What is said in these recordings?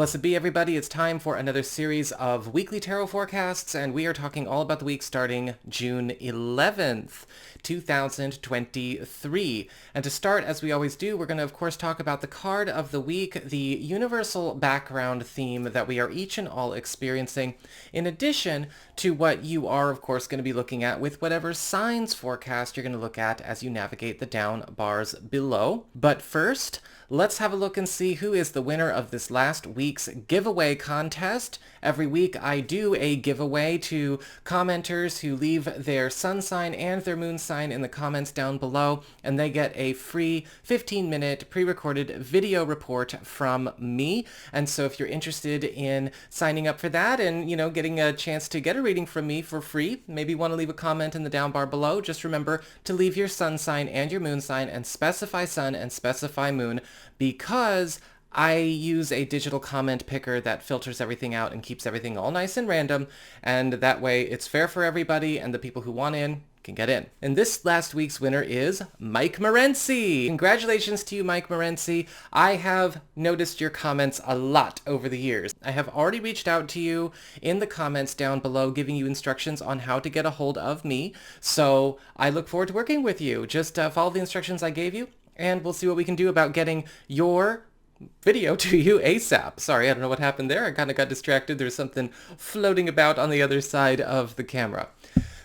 Blessed be everybody, it's time for another series of weekly tarot forecasts, and we are talking all about the week starting June 11th, 2023. And to start, as we always do, we're going to of course talk about the card of the week, the universal background theme that we are each and all experiencing, in addition to what you are of course going to be looking at with whatever signs forecast you're going to look at as you navigate the down bars below. But first, let's have a look and see who is the winner of this last week's giveaway contest. Every week I do a giveaway to commenters who leave their sun sign and their moon sign in the comments down below, and they get a free 15-minute pre-recorded video report from me. And so if you're interested in signing up for that and, getting a chance to get a reading from me for free, maybe want to leave a comment in the down bar below, just remember to leave your sun sign and your moon sign and specify sun and specify moon, because I use a digital comment picker that filters everything out and keeps everything all nice and random, and that way it's fair for everybody and the people who want in can get in. And this last week's winner is Mike Morency. Congratulations to you, Mike Morency. I have noticed your comments a lot over the years. I have already reached out to you in the comments down below giving you instructions on how to get a hold of me, so I look forward to working with you. Just follow the instructions I gave you, and we'll see what we can do about getting your video to you ASAP. Sorry, I don't know what happened there. I kind of got distracted. There's something floating about on the other side of the camera.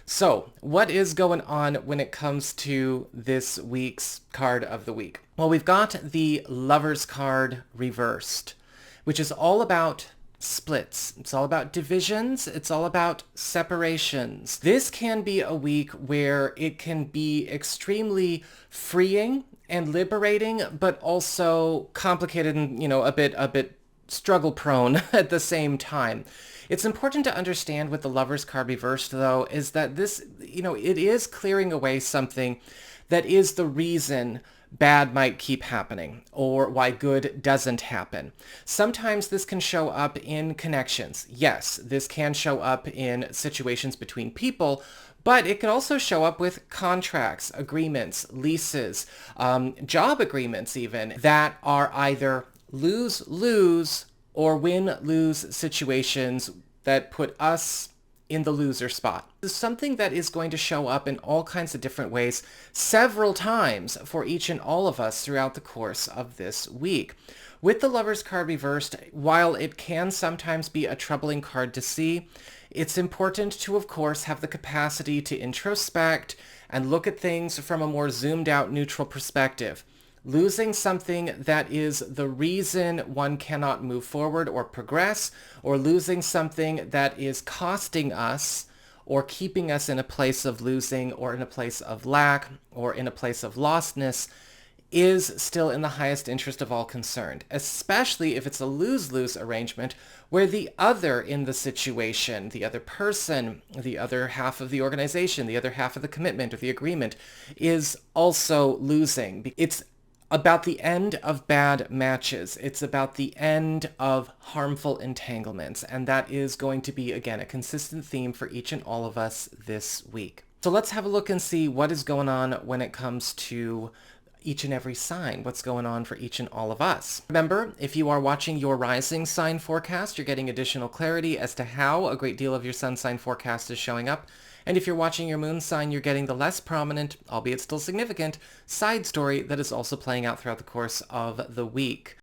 So, what is going on when it comes to this week's card of the week? Well, we've got the Lover's card reversed, which is all about splits. It's all about divisions. It's all about separations. This can be a week where it can be extremely freeing and liberating, but also complicated and, a bit struggle prone at the same time. It's important to understand with the Lover's card reversed, though, is that this, it is clearing away something that is the reason bad might keep happening, or why good doesn't happen. Sometimes this can show up in connections. Yes, this can show up in situations between people, but it can also show up with contracts, agreements, leases, job agreements even, that are either lose-lose or win-lose situations that put us in the loser spot. This is something that is going to show up in all kinds of different ways several times for each and all of us throughout the course of this week. With the Lover's card reversed, while it can sometimes be a troubling card to see, it's important to, of course, have the capacity to introspect and look at things from a more zoomed out neutral perspective. Losing something that is the reason one cannot move forward or progress, or losing something that is costing us or keeping us in a place of losing or in a place of lack or in a place of lostness, is still in the highest interest of all concerned, especially if it's a lose-lose arrangement where the other in the situation, the other person, the other half of the organization, the other half of the commitment or the agreement is also losing. It's about the end of bad matches. It's about the end of harmful entanglements. And that is going to be, again, a consistent theme for each and all of us this week. So let's have a look and see what is going on when it comes to each and every sign, what's going on for each and all of us. Remember, if you are watching your rising sign forecast, you're getting additional clarity as to how a great deal of your sun sign forecast is showing up. And if you're watching your moon sign, you're getting the less prominent, albeit still significant, side story that is also playing out throughout the course of the week.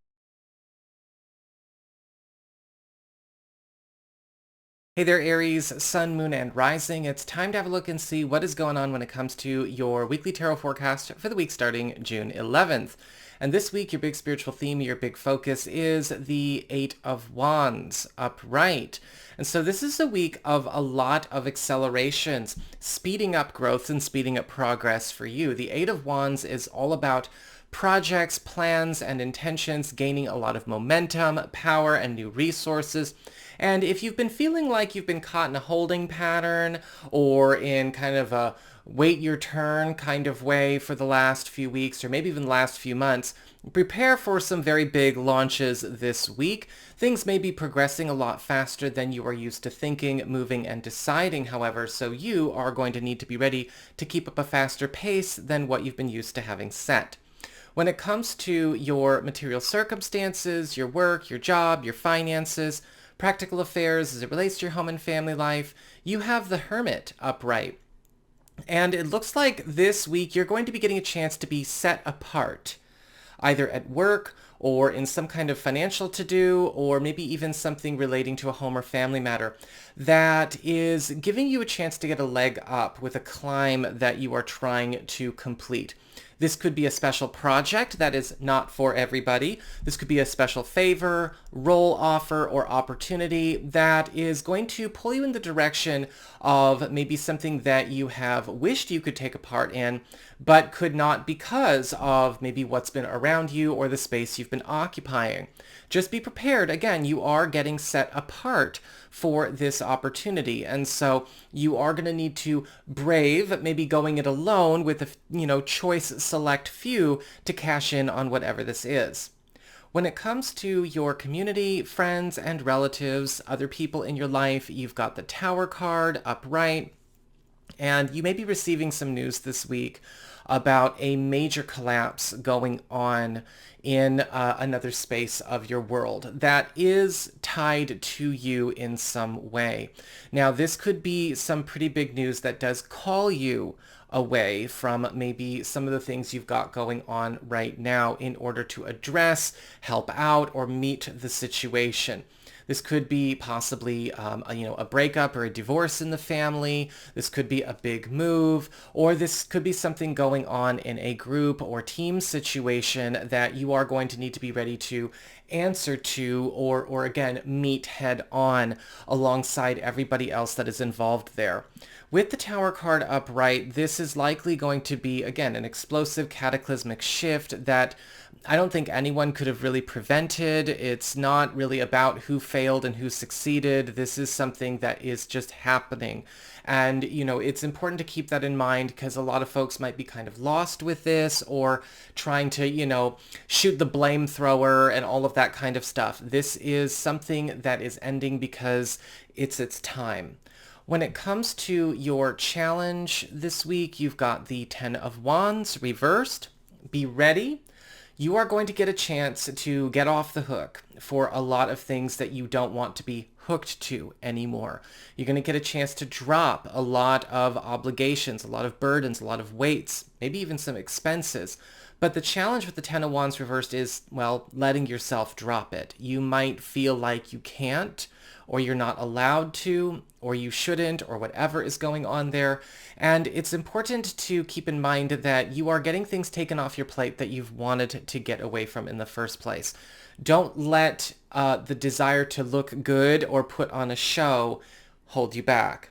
Hey there, Aries, Sun, Moon, and Rising. It's time to have a look and see what is going on when it comes to your weekly tarot forecast for the week starting June 11th. And this week, your big spiritual theme, your big focus is the Eight of Wands, upright. And so this is a week of a lot of accelerations, speeding up growth and speeding up progress for you. The Eight of Wands is all about projects, plans, and intentions gaining a lot of momentum, power, and new resources. And if you've been feeling like you've been caught in a holding pattern or in kind of a wait your turn kind of way for the last few weeks or maybe even the last few months, prepare for some very big launches this week. Things may be progressing a lot faster than you are used to thinking, moving, and deciding, however, so you are going to need to be ready to keep up a faster pace than what you've been used to having set. When it comes to your material circumstances, your work, your job, your finances, practical affairs as it relates to your home and family life, you have the Hermit upright. And it looks like this week you're going to be getting a chance to be set apart, either at work or in some kind of financial to-do, or maybe even something relating to a home or family matter that is giving you a chance to get a leg up with a climb that you are trying to complete. This could be a special project that is not for everybody. This could be a special favor, role offer, or opportunity that is going to pull you in the direction of maybe something that you have wished you could take a part in, but could not because of maybe what's been around you or the space you've been occupying. Just be prepared. Again, you are getting set apart for this opportunity. And so you are going to need to brave maybe going it alone with a, choice select few to cash in on whatever this is. When it comes to your community, friends and relatives, other people in your life, you've got the Tower card upright, and you may be receiving some news this week about a major collapse going on in another space of your world that is tied to you in some way. Now, this could be some pretty big news that does call you away from maybe some of the things you've got going on right now in order to address, help out, or meet the situation. This could be possibly, a breakup or a divorce in the family. This could be a big move, or this could be something going on in a group or team situation that you are going to need to be ready to answer to, or again, meet head on alongside everybody else that is involved there. With the Tower card upright, this is likely going to be, again, an explosive cataclysmic shift that I don't think anyone could have really prevented. It's not really about who failed and who succeeded. This is something that is just happening. And, it's important to keep that in mind because a lot of folks might be kind of lost with this or trying to, shoot the blame thrower and all of that kind of stuff. This is something that is ending because it's its time. When it comes to your challenge this week, you've got the Ten of Wands reversed. Be ready. You are going to get a chance to get off the hook for a lot of things that you don't want to be hooked to anymore. You're going to get a chance to drop a lot of obligations, a lot of burdens, a lot of weights, maybe even some expenses. But the challenge with the Ten of Wands reversed is, letting yourself drop it. You might feel like you can't, or you're not allowed to, or you shouldn't, or whatever is going on there. And it's important to keep in mind that you are getting things taken off your plate that you've wanted to get away from in the first place. Don't let the desire to look good or put on a show hold you back.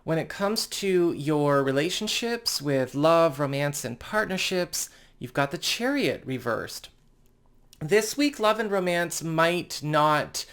When it comes to your relationships with love, romance, and partnerships, you've got the Chariot reversed. This week, love and romance might not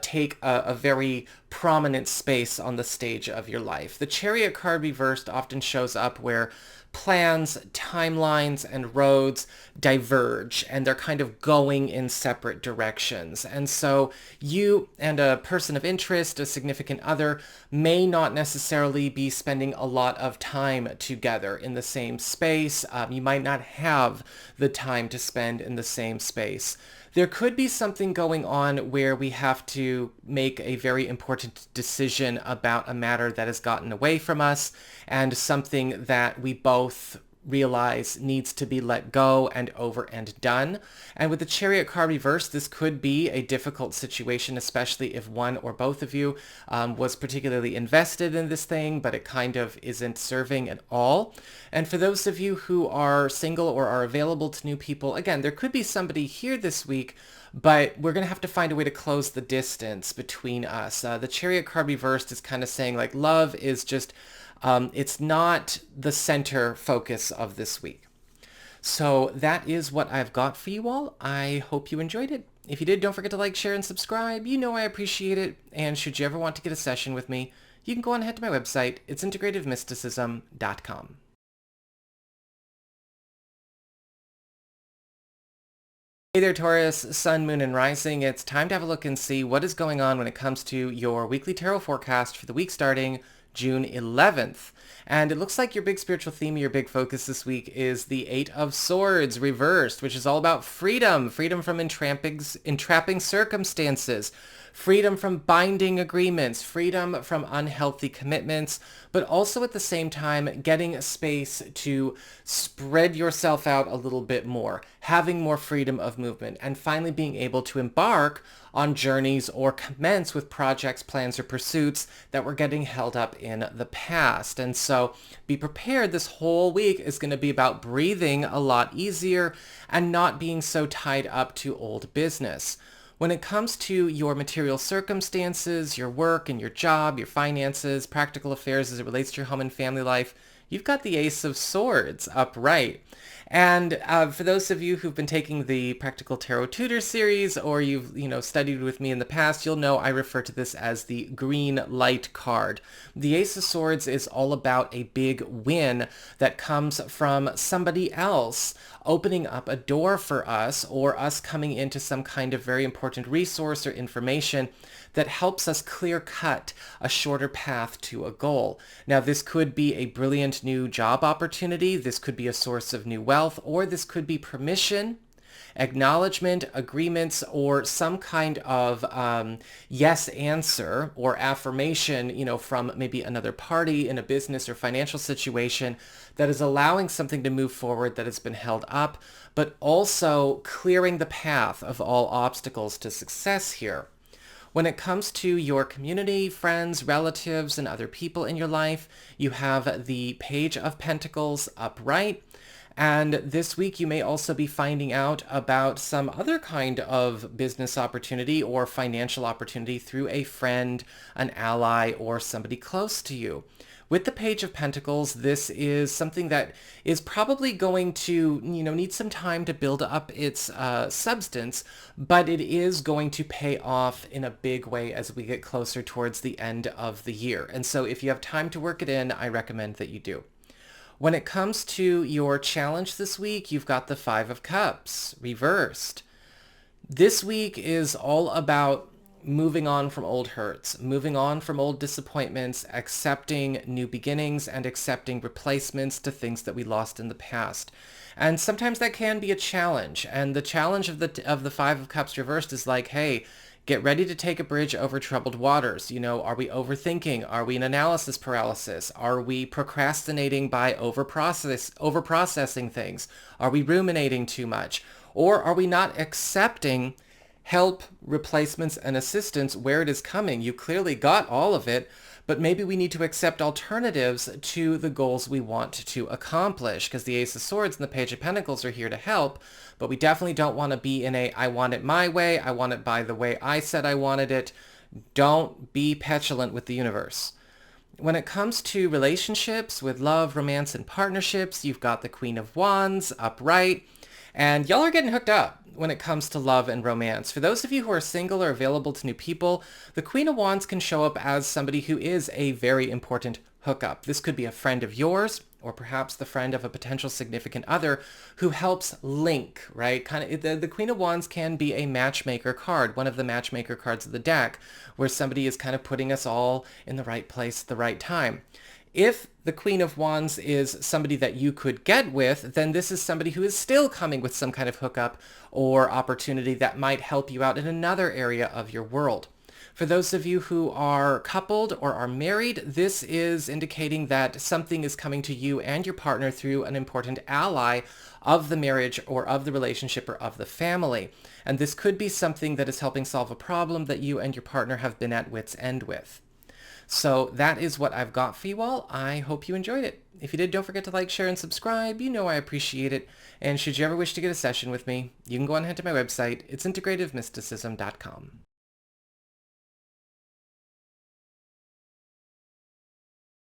take a very prominent space on the stage of your life. The Chariot card reversed often shows up where plans, timelines, and roads diverge, and they're kind of going in separate directions. And so you and a person of interest, a significant other, may not necessarily be spending a lot of time together in the same space. You might not have the time to spend in the same space. There could be something going on where we have to make a very important decision about a matter that has gotten away from us and something that we both realize needs to be let go and over and done. And with the Chariot card reversed, this could be a difficult situation, especially if one or both of you was particularly invested in this thing, but it kind of isn't serving at all. And for those of you who are single or are available to new people, again, there could be somebody here this week, but we're going to have to find a way to close the distance between us. The Chariot card reversed is kind of saying like love is just it's not the center focus of this week. So that is what I've got for you all. I hope you enjoyed it. If you did, don't forget to like, share, and subscribe. You know I appreciate it. And should you ever want to get a session with me, you can go on ahead to my website. It's integrativemysticism.com. Hey there, Taurus, Sun, Moon, and Rising. It's time to have a look and see what is going on when it comes to your weekly tarot forecast for the week starting June 11th. And it looks like your big spiritual theme, your big focus this week is the Eight of Swords reversed, which is all about freedom, freedom from entrapping circumstances, freedom from binding agreements, freedom from unhealthy commitments, but also at the same time getting a space to spread yourself out a little bit more, having more freedom of movement, and finally being able to embark on journeys or commence with projects, plans, or pursuits that were getting held up in the past. And so be prepared. This whole week is going to be about breathing a lot easier and not being so tied up to old business. When it comes to your material circumstances, your work and your job, your finances, practical affairs as it relates to your home and family life, you've got the Ace of Swords upright. And for those of you who've been taking the Practical Tarot Tutor series, or you've studied with me in the past, you'll know I refer to this as the green light card. The Ace of Swords is all about a big win that comes from somebody else opening up a door for us, or us coming into some kind of very important resource or information that helps us clear cut a shorter path to a goal. Now, this could be a brilliant new job opportunity, this could be a source of new wealth, or this could be permission, acknowledgement, agreements, or some kind of yes answer or affirmation, from maybe another party in a business or financial situation that is allowing something to move forward that has been held up, but also clearing the path of all obstacles to success here. When it comes to your community, friends, relatives, and other people in your life, you have the Page of Pentacles upright. And this week you may also be finding out about some other kind of business opportunity or financial opportunity through a friend, an ally, or somebody close to you. With the Page of Pentacles, this is something that is probably going to, need some time to build up its substance, but it is going to pay off in a big way as we get closer towards the end of the year. And so if you have time to work it in, I recommend that you do. When it comes to your challenge this week, you've got the Five of Cups reversed. This week is all about moving on from old hurts, moving on from old disappointments, accepting new beginnings, and accepting replacements to things that we lost in the past. And sometimes that can be a challenge. And the challenge of the Five of Cups reversed is like, hey, get ready to take a bridge over troubled waters. Are we overthinking? Are we in analysis paralysis? Are we procrastinating by overprocessing things? Are we ruminating too much? Or are we not accepting help, replacements, and assistance where it is coming? You clearly got all of it, but maybe we need to accept alternatives to the goals we want to accomplish, because the Ace of Swords and the Page of Pentacles are here to help, but we definitely don't want to be in a, I want it my way, I want it by the way I said I wanted it. Don't be petulant with the universe. When it comes to relationships with love, romance, and partnerships, you've got the Queen of Wands upright, and y'all are getting hooked up when it comes to love and romance. For those of you who are single or available to new people, the Queen of Wands can show up as somebody who is a very important hookup. This could be a friend of yours, or perhaps the friend of a potential significant other who helps link, right? The Queen of Wands can be a matchmaker card, one of the matchmaker cards of the deck, where somebody is kind of putting us all in the right place at the right time. If the Queen of Wands is somebody that you could get with, then this is somebody who is still coming with some kind of hookup or opportunity that might help you out in another area of your world. For those of you who are coupled or are married, this is indicating that something is coming to you and your partner through an important ally of the marriage or of the relationship or of the family. And this could be something that is helping solve a problem that you and your partner have been at wit's end with. So that is what I've got for you all. I hope you enjoyed it. If you did, don't forget to like, share, and subscribe. You know I appreciate it. And should you ever wish to get a session with me, you can go on ahead to my website. It's integrativemysticism.com.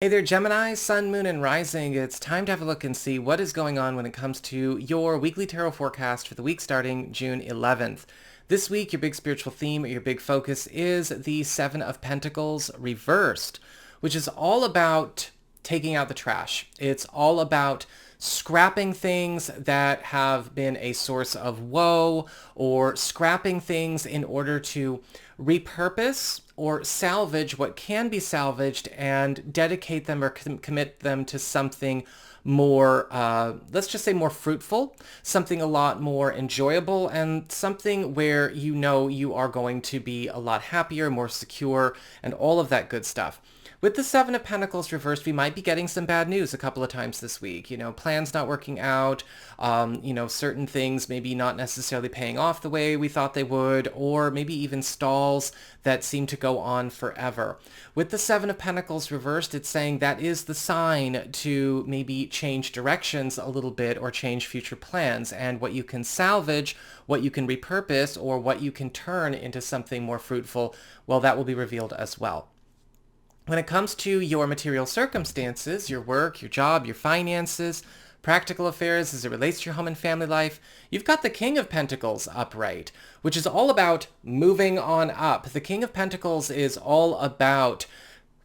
Hey there, Gemini, Sun, Moon, and Rising. It's time to have a look and see what is going on when it comes to your weekly tarot forecast for the week starting June 11th. This week, your big spiritual theme, or your big focus, is the Seven of Pentacles reversed, which is all about taking out the trash. It's all about scrapping things that have been a source of woe, or scrapping things in order to repurpose or salvage what can be salvaged and dedicate them or commit them to something more, let's just say more fruitful, something a lot more enjoyable, and something where you know you are going to be a lot happier, more secure, and all of that good stuff. With the Seven of Pentacles reversed, we might be getting some bad news a couple of times this week. You know, plans not working out, certain things maybe not necessarily paying off the way we thought they would, or maybe even stalls that seem to go on forever. With the Seven of Pentacles reversed, it's saying that is the sign to maybe change directions a little bit or change future plans, and what you can salvage, what you can repurpose, or what you can turn into something more fruitful, well, that will be revealed as well. When it comes to your material circumstances, your work, your job, your finances, practical affairs as it relates to your home and family life, you've got the King of Pentacles upright, which is all about moving on up. The King of Pentacles is all about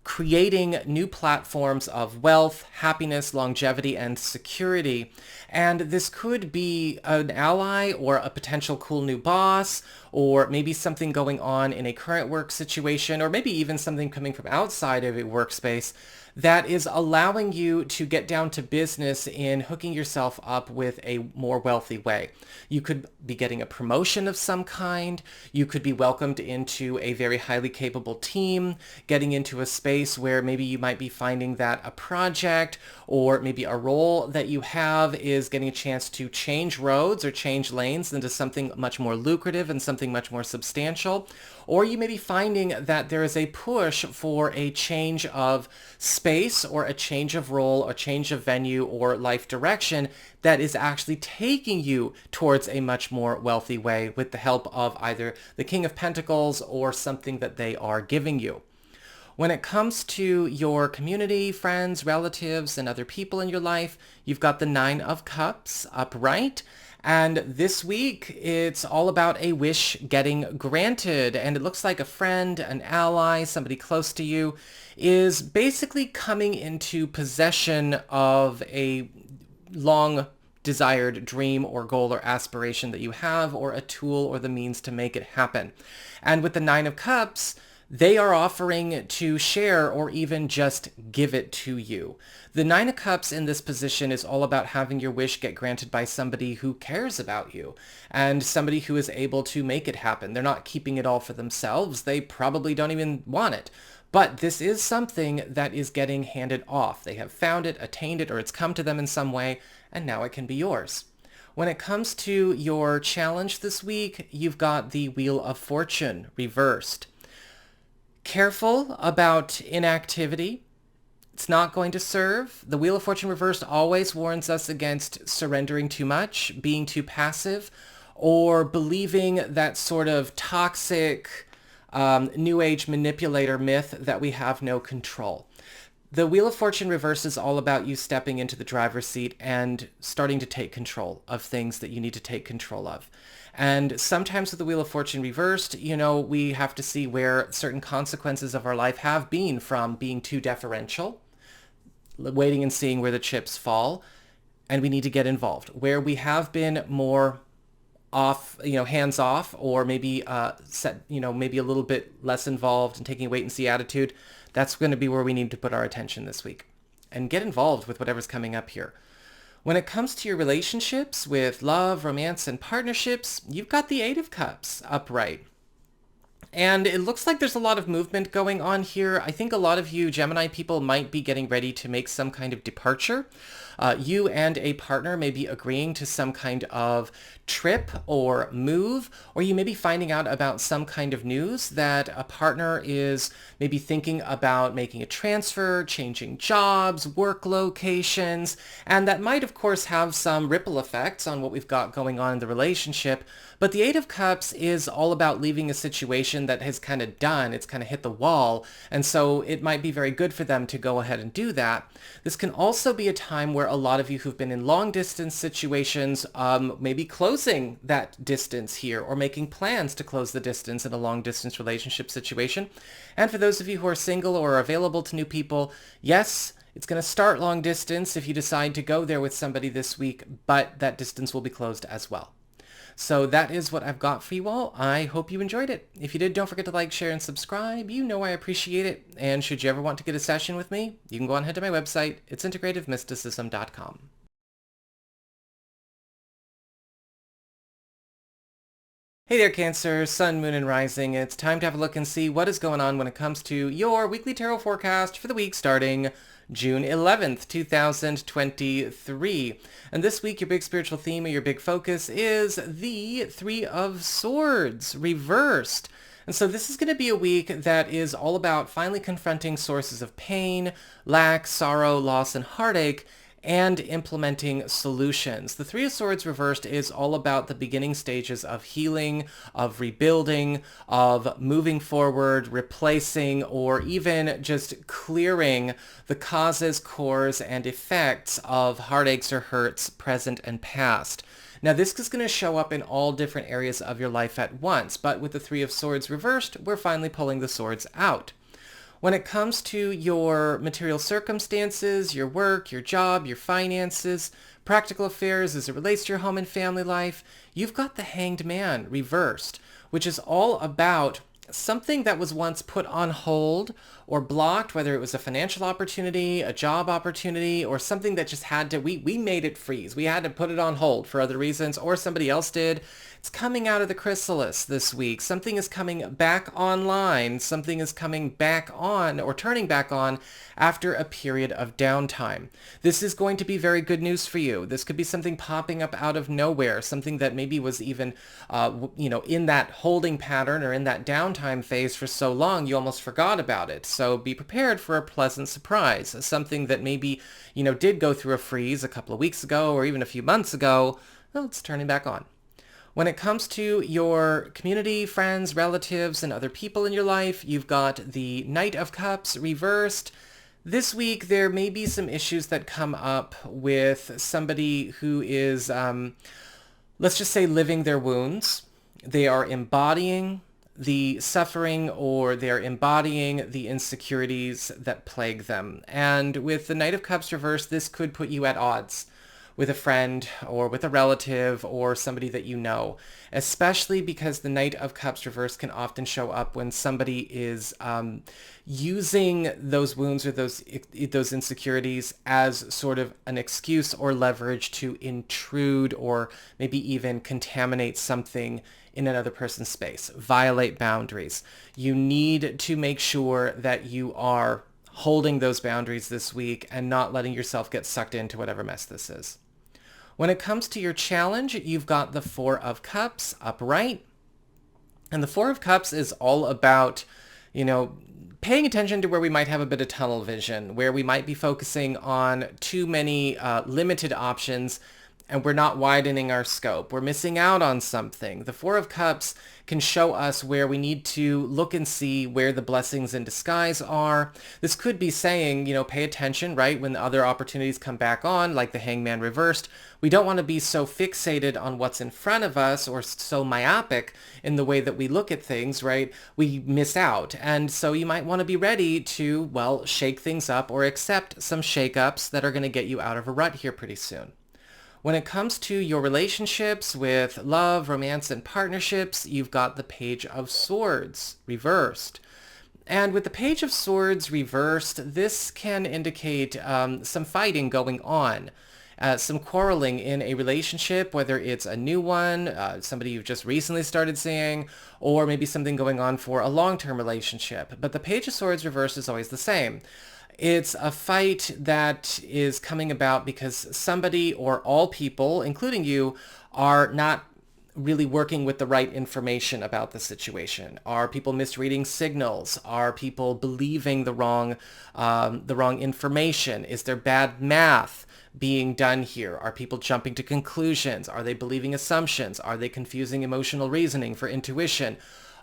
creating new platforms of wealth, happiness, longevity, and security. And this could be an ally or a potential cool new boss, or maybe something going on in a current work situation, or maybe even something coming from outside of a workspace that is allowing you to get down to business in hooking yourself up with a more wealthy way. You could be getting a promotion of some kind. You could be welcomed into a very highly capable team, getting into a space where maybe you might be finding that a project or maybe a role that you have is getting a chance to change roads or change lanes into something much more lucrative and something much more substantial. Or you may be finding that there is a push for a change of space or a change of role or change of venue or life direction that is actually taking you towards a much more wealthy way with the help of either the King of Pentacles or something that they are giving you. When it comes to your community, friends, relatives, and other people in your life, you've got the Nine of Cups upright. And this week, it's all about a wish getting granted. And it looks like a friend, an ally, somebody close to you is basically coming into possession of a long desired dream or goal or aspiration that you have, or a tool or the means to make it happen. And with the Nine of Cups, they are offering to share or even just give it to you. The Nine of Cups in this position is all about having your wish get granted by somebody who cares about you and somebody who is able to make it happen. They're not keeping it all for themselves. They probably don't even want it. But this is something that is getting handed off. They have found it, attained it, or it's come to them in some way, and now it can be yours. When it comes to your challenge this week, you've got the Wheel of Fortune reversed. Careful about inactivity. It's not going to serve. The Wheel of Fortune reversed always warns us against surrendering too much, being too passive, or believing that sort of toxic New Age manipulator myth that we have no control. The Wheel of Fortune reverse is all about you stepping into the driver's seat and starting to take control of things that you need to take control of. And sometimes with the Wheel of Fortune reversed, we have to see where certain consequences of our life have been from being too deferential, waiting and seeing where the chips fall, and we need to get involved. Where we have been more off, hands off, or maybe maybe a little bit less involved and taking a wait and see attitude, that's going to be where we need to put our attention this week and get involved with whatever's coming up here. When it comes to your relationships with love, romance, and partnerships, you've got the Eight of Cups upright. And it looks like there's a lot of movement going on here. I think a lot of you Gemini people might be getting ready to make some kind of departure. You and a partner may be agreeing to some kind of trip or move, or you may be finding out about some kind of news that a partner is maybe thinking about making a transfer, changing jobs, work locations, and that might, of course, have some ripple effects on what we've got going on in the relationship. But the Eight of Cups is all about leaving a situation that has kind of done, it's kind of hit the wall, and so it might be very good for them to go ahead and do that. This can also be a time where a lot of you who've been in long distance situations maybe closing that distance here or making plans to close the distance in a long distance relationship situation. And for those of you who are single or are available to new people, yes, it's going to start long distance if you decide to go there with somebody this week, but that distance will be closed as well. So that is what I've got for you all. I hope you enjoyed it. If you did, don't forget to like, share, and subscribe. You know I appreciate it. And should you ever want to get a session with me, you can go on ahead to my website. It's integrativemysticism.com. Hey there, Cancer, Sun, Moon, and Rising. It's time to have a look and see what is going on when it comes to your weekly tarot forecast for the week starting June 11th, 2023. And this week, your big spiritual theme or your big focus is the Three of Swords reversed. And so this is going to be a week that is all about finally confronting sources of pain, lack, sorrow, loss, and heartache, and implementing solutions. The Three of Swords reversed is all about the beginning stages of healing, of rebuilding, of moving forward, replacing, or even just clearing the causes, cores, and effects of heartaches or hurts present and past. Now, this is going to show up in all different areas of your life at once, but with the Three of Swords reversed, we're finally pulling the swords out. When it comes to your material circumstances, your work, your job, your finances, practical affairs as it relates to your home and family life, you've got the Hanged Man reversed, which is all about something that was once put on hold or blocked, whether it was a financial opportunity, a job opportunity, or something that just had to, we made it freeze. We had to put it on hold for other reasons, or somebody else did. It's coming out of the chrysalis this week. Something is coming back online. Something is coming back on or turning back on after a period of downtime. This is going to be very good news for you. This could be something popping up out of nowhere, something that maybe was even, in that holding pattern or in that downtime phase for so long, you almost forgot about it. So be prepared for a pleasant surprise, something that maybe, did go through a freeze a couple of weeks ago or even a few months ago. Well, it's turning back on. When it comes to your community, friends, relatives, and other people in your life, you've got the Knight of Cups reversed. This week, there may be some issues that come up with somebody who is, let's just say, living their wounds. They are embodying the suffering, or they're embodying the insecurities that plague them. And with the Knight of Cups reversed, this could put you at odds with a friend or with a relative or somebody that you know, especially because the Knight of Cups reversed can often show up when somebody is using those wounds or those insecurities as sort of an excuse or leverage to intrude or maybe even contaminate something in another person's space, violate boundaries. You need to make sure that you are holding those boundaries this week and not letting yourself get sucked into whatever mess this is. When it comes to your challenge, you've got the Four of Cups upright. And the Four of Cups is all about, paying attention to where we might have a bit of tunnel vision, where we might be focusing on too many limited options, and we're not widening our scope. We're missing out on something. The Four of Cups can show us where we need to look and see where the blessings in disguise are. This could be saying, pay attention, right? When the other opportunities come back on, like the Hangman reversed, we don't want to be so fixated on what's in front of us or so myopic in the way that we look at things, right? We miss out. And so you might want to be ready to, shake things up or accept some shakeups that are going to get you out of a rut here pretty soon. When it comes to your relationships with love, romance, and partnerships, you've got the Page of Swords reversed. And with the Page of Swords reversed, this can indicate some fighting going on, some quarreling in a relationship, whether it's a new one, somebody you've just recently started seeing, or maybe something going on for a long-term relationship. But the Page of Swords reversed is always the same. It's a fight that is coming about because somebody or all people, including you, are not really working with the right information about the situation. Are people misreading signals? Are people believing the wrong information? Is there bad math being done here? Are people jumping to conclusions? Are they believing assumptions? Are they confusing emotional reasoning for intuition?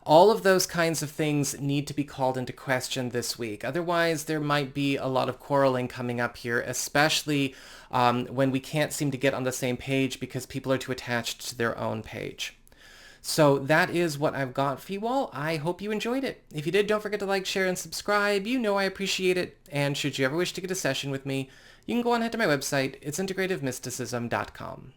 All of those kinds of things need to be called into question this week. Otherwise, there might be a lot of quarreling coming up here, especially when we can't seem to get on the same page because people are too attached to their own page. So that is what I've got for you all. I hope you enjoyed it. If you did, don't forget to like, share, and subscribe. You know I appreciate it. And should you ever wish to get a session with me, you can go on ahead to my website. It's integrativemysticism.com.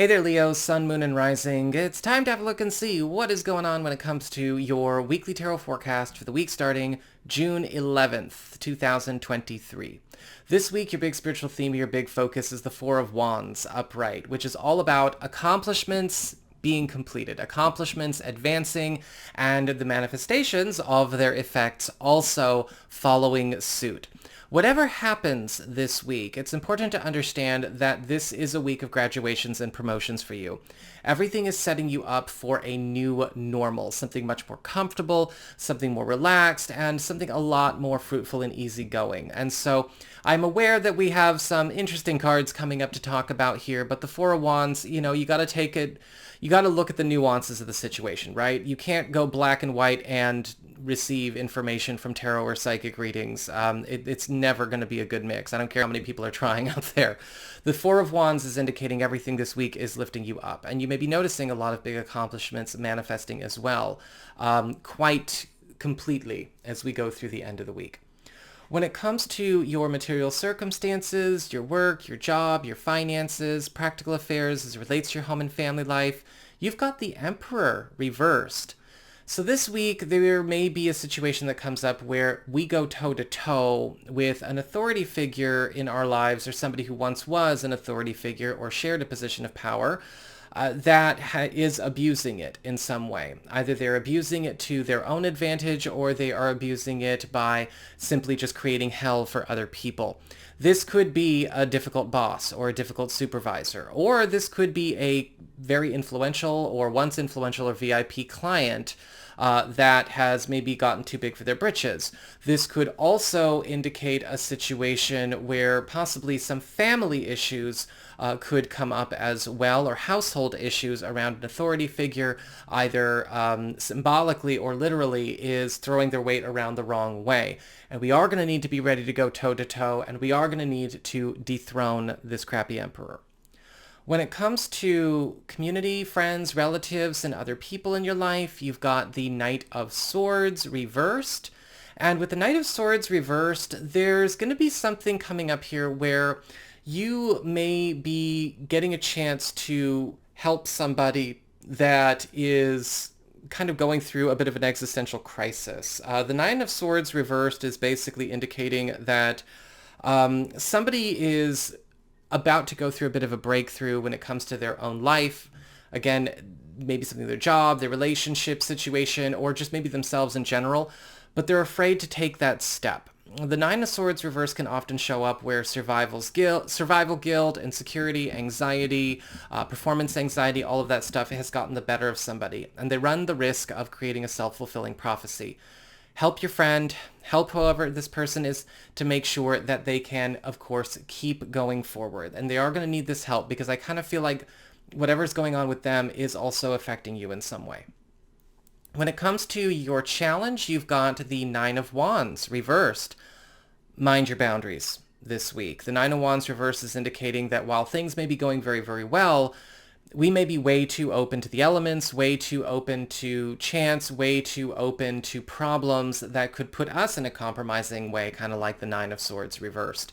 Hey there, Leo, Sun, Moon, and Rising. It's time to have a look and see what is going on when it comes to your weekly tarot forecast for the week starting June 11th, 2023. This week, your big spiritual theme, your big focus is the Four of Wands upright, which is all about accomplishments being completed, accomplishments advancing, and the manifestations of their effects also following suit. Whatever happens this week, it's important to understand that this is a week of graduations and promotions for you. Everything is setting you up for a new normal, something much more comfortable, something more relaxed, and something a lot more fruitful and easygoing. And so I'm aware that we have some interesting cards coming up to talk about here, but the Four of Wands, you got to take it, you got to look at the nuances of the situation, right? You can't go black and white and receive information from tarot or psychic readings. It's never going to be a good mix. I don't care how many people are trying out there. The Four of Wands is indicating everything this week is lifting you up. And you may be noticing a lot of big accomplishments manifesting as well, quite completely as we go through the end of the week. When it comes to your material circumstances, your work, your job, your finances, practical affairs as it relates to your home and family life, you've got the Emperor reversed. So this week, there may be a situation that comes up where we go toe-to-toe with an authority figure in our lives or somebody who once was an authority figure or shared a position of power that is abusing it in some way. Either they're abusing it to their own advantage or they are abusing it by simply just creating hell for other people. This could be a difficult boss or a difficult supervisor, or this could be a very influential or once influential or VIP client that has maybe gotten too big for their britches. This could also indicate a situation where possibly some family issues could come up as well, or household issues around an authority figure, either symbolically or literally, is throwing their weight around the wrong way. And we are going to need to be ready to go toe-to-toe, and we are going to need to dethrone this crappy emperor. When it comes to community, friends, relatives, and other people in your life, you've got the Knight of Swords reversed. And with the Knight of Swords reversed, there's going to be something coming up here where you may be getting a chance to help somebody that is kind of going through a bit of an existential crisis. The Nine of Swords reversed is basically indicating that somebody is about to go through a bit of a breakthrough when it comes to their own life. Again, maybe something their job, their relationship situation, or just maybe themselves in general, but they're afraid to take that step. The Nine of Swords reverse can often show up where survival guilt, insecurity, anxiety, performance anxiety, all of that stuff has gotten the better of somebody, and they run the risk of creating a self-fulfilling prophecy. Help your friend, help whoever this person is to make sure that they can, of course, keep going forward. And they are going to need this help because I kind of feel like whatever's going on with them is also affecting you in some way. When it comes to your challenge, you've got the Nine of Wands reversed. Mind your boundaries this week. The Nine of Wands reverse is indicating that while things may be going very, very well, we may be way too open to the elements, way too open to chance, way too open to problems that could put us in a compromising way, kind of like the Nine of Swords reversed.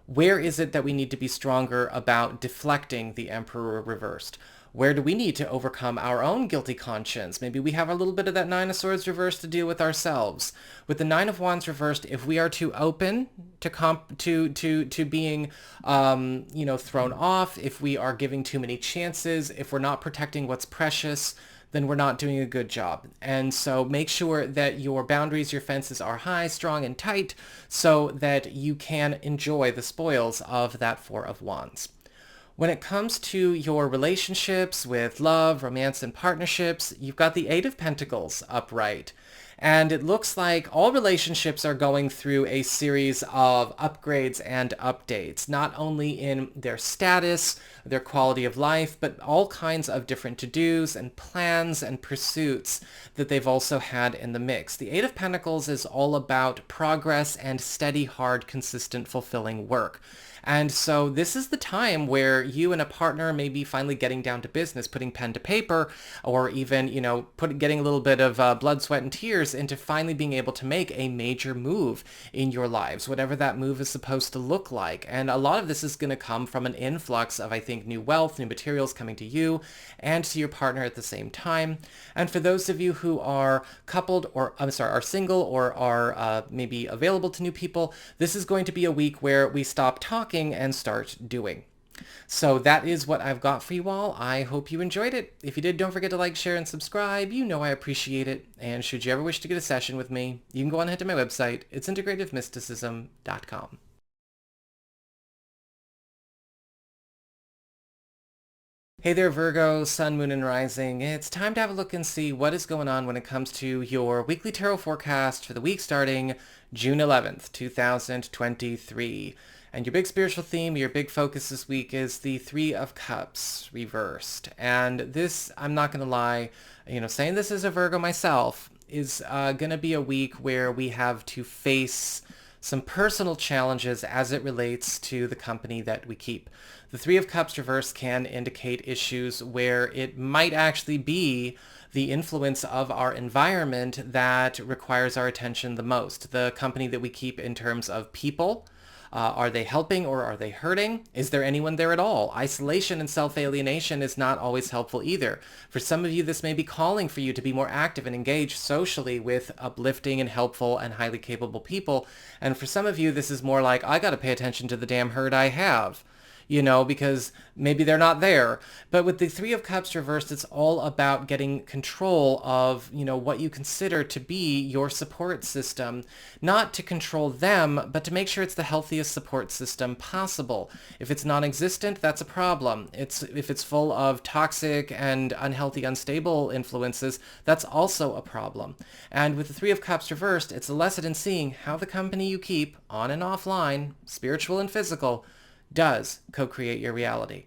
Where is it that we need to be stronger about deflecting the Emperor reversed? Where do we need to overcome our own guilty conscience? Maybe we have a little bit of that Nine of Swords reversed to deal with ourselves. With the Nine of Wands reversed, if we are too open to being thrown off, if we are giving too many chances, if we're not protecting what's precious, then we're not doing a good job. And so make sure that your boundaries, your fences are high, strong, and tight so that you can enjoy the spoils of that Four of Wands. When it comes to your relationships with love, romance, and partnerships, you've got the Eight of Pentacles upright. And it looks like all relationships are going through a series of upgrades and updates, not only in their status, their quality of life, but all kinds of different to-dos and plans and pursuits that they've also had in the mix. The Eight of Pentacles is all about progress and steady, hard, consistent, fulfilling work. And so this is the time where you and a partner may be finally getting down to business, putting pen to paper, or even, getting a little bit of blood, sweat, and tears focus into finally being able to make a major move in your lives, whatever that move is supposed to look like. And a lot of this is going to come from an influx of, I think, new wealth, new materials coming to you and to your partner at the same time. And for those of you who are coupled or, are single or are maybe available to new people, this is going to be a week where we stop talking and start doing. So that is what I've got for you all. I hope you enjoyed it. If you did, don't forget to like, share, and subscribe. You know I appreciate it. And should you ever wish to get a session with me, you can go on ahead to my website. It's integrativemysticism.com. Hey there, Virgo, Sun, Moon, and Rising. It's time to have a look and see what is going on when it comes to your weekly tarot forecast for the week starting June 11th, 2023. And your big spiritual theme, your big focus this week is the Three of Cups reversed. And this, I'm not going to lie, saying this as a Virgo myself, is going to be a week where we have to face some personal challenges as it relates to the company that we keep. The Three of Cups reversed can indicate issues where it might actually be the influence of our environment that requires our attention the most. The company that we keep in terms of people. Are they helping or are they hurting? Is there anyone there at all? Isolation and self-alienation is not always helpful either. For some of you, this may be calling for you to be more active and engaged socially with uplifting and helpful and highly capable people. And for some of you, this is more like, I got to pay attention to the damn herd I have. Because maybe they're not there. But with the Three of Cups reversed, it's all about getting control of, what you consider to be your support system. Not to control them, but to make sure it's the healthiest support system possible. If it's non-existent, that's a problem. If it's full of toxic and unhealthy, unstable influences, that's also a problem. And with the Three of Cups reversed, it's a lesson in seeing how the company you keep, on and offline, spiritual and physical, does co-create your reality.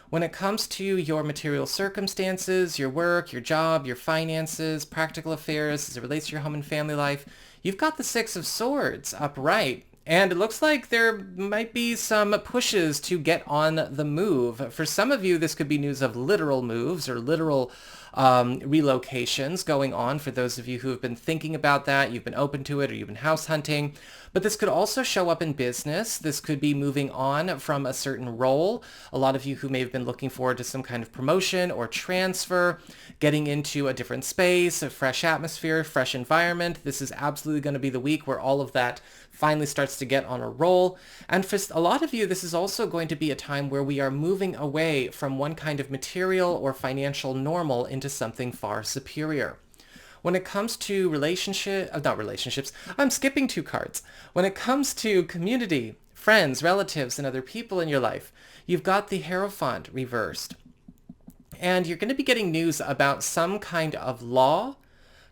When it comes to your material circumstances, your work, your job, your finances, practical affairs, as it relates to your home and family life, you've got the Six of Swords upright. And it looks like there might be some pushes to get on the move. For some of you, this could be news of literal moves or literal relocations going on. For those of you who have been thinking about that, you've been open to it, or you've been house hunting. But this could also show up in business. This could be moving on from a certain role. A lot of you who may have been looking forward to some kind of promotion or transfer, getting into a different space, a fresh atmosphere, fresh environment. This is absolutely going to be the week where all of that finally starts to get on a roll. And for a lot of you, this is also going to be a time where we are moving away from one kind of material or financial normal into something far superior. When it comes to not relationships, I'm skipping two cards. When it comes to community, friends, relatives, and other people in your life, you've got the Hierophant reversed. And you're going to be getting news about some kind of law,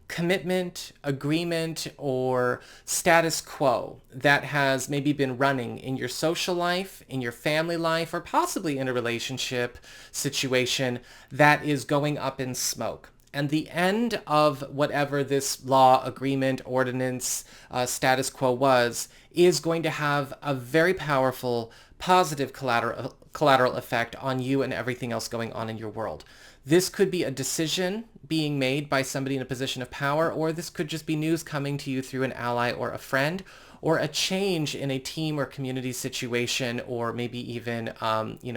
commitment, agreement, or status quo that has maybe been running in your social life, in your family life, or possibly in a relationship situation that is going up in smoke. And the end of whatever this law, agreement, ordinance, status quo was, is going to have a very powerful, positive collateral effect on you and everything else going on in your world. This could be a decision being made by somebody in a position of power, or this could just be news coming to you through an ally or a friend, or a change in a team or community situation, or maybe even,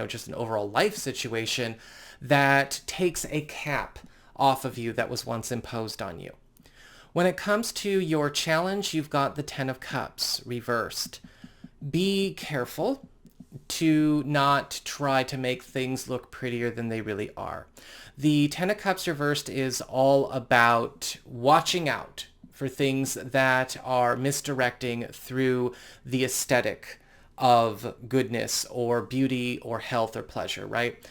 just an overall life situation that takes a cap off of you that was once imposed on you. When it comes to your challenge, you've got the Ten of Cups reversed. Be careful to not try to make things look prettier than they really are. The Ten of Cups reversed is all about watching out for things that are misdirecting through the aesthetic of goodness or beauty or health or pleasure, right?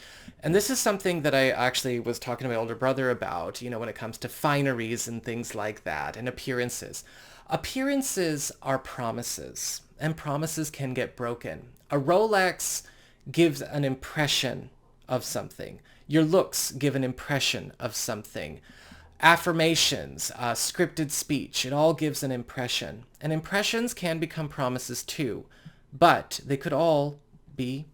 And this is something that I actually was talking to my older brother about, when it comes to fineries and things like that, and appearances. Appearances are promises, and promises can get broken. A Rolex gives an impression of something. Your looks give an impression of something. Affirmations, scripted speech, it all gives an impression. And impressions can become promises too, but they could all be,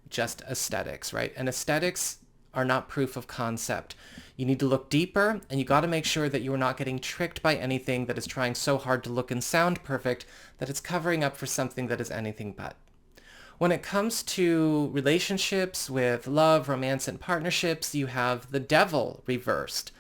just aesthetics, right? And aesthetics are not proof of concept. You need to look deeper, and you got to make sure that you are not getting tricked by anything that is trying so hard to look and sound perfect that it's covering up for something that is anything but. When it comes to relationships with love, romance, and partnerships, you have the devil reversed.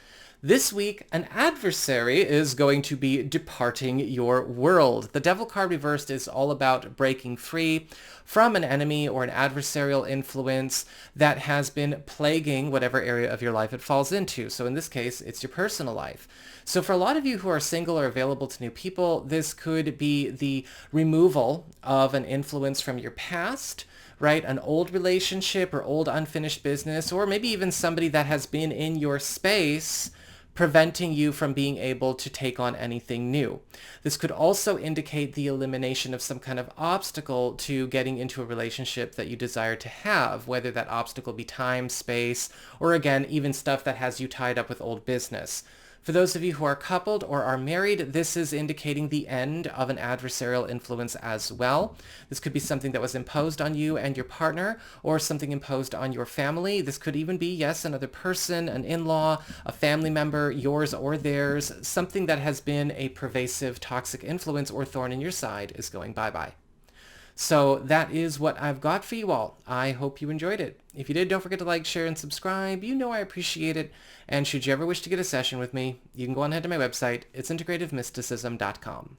This week, an adversary is going to be departing your world. The Devil card reversed is all about breaking free from an enemy or an adversarial influence that has been plaguing whatever area of your life it falls into. So in this case, it's your personal life. So for a lot of you who are single or available to new people, this could be the removal of an influence from your past, right? An old relationship or old unfinished business, or maybe even somebody that has been in your space preventing you from being able to take on anything new. This could also indicate the elimination of some kind of obstacle to getting into a relationship that you desire to have, whether that obstacle be time, space, or again, even stuff that has you tied up with old business. For those of you who are coupled or are married, this is indicating the end of an adversarial influence as well. This could be something that was imposed on you and your partner, or something imposed on your family. This could even be, yes, another person, an in-law, a family member, yours or theirs. Something that has been a pervasive toxic influence or thorn in your side is going bye-bye. So that is what I've got for you all. I hope you enjoyed it. If you did, don't forget to like, share, and subscribe. You know I appreciate it. And should you ever wish to get a session with me, you can go on ahead to my website. It's integrativemysticism.com.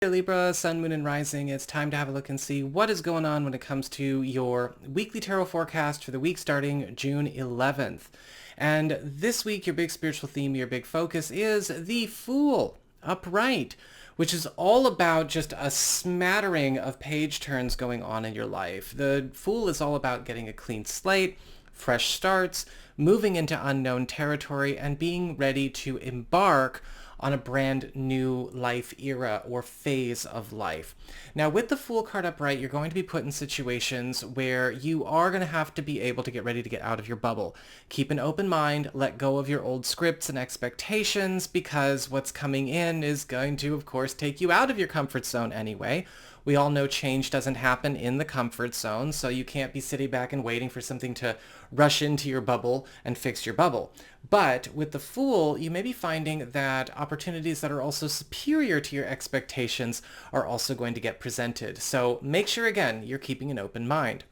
Libra, Sun, Moon, and Rising, it's time to have a look and see what is going on when it comes to your weekly tarot forecast for the week starting June 11th. And this week, your big spiritual theme, your big focus is the Fool upright, which is all about just a smattering of page turns going on in your life. The Fool is all about getting a clean slate, fresh starts, moving into unknown territory, and being ready to embark on a brand new life era or phase of life. Now, with the Fool card upright, you're going to be put in situations where you are going to have to be able to get ready to get out of your bubble. Keep an open mind, let go of your old scripts and expectations, because what's coming in is going to, of course, take you out of your comfort zone anyway. We all know change doesn't happen in the comfort zone, so you can't be sitting back and waiting for something to rush into your bubble and fix your bubble. But with the Fool, you may be finding that opportunities that are also superior to your expectations are also going to get presented. So make sure, again, you're keeping an open mind.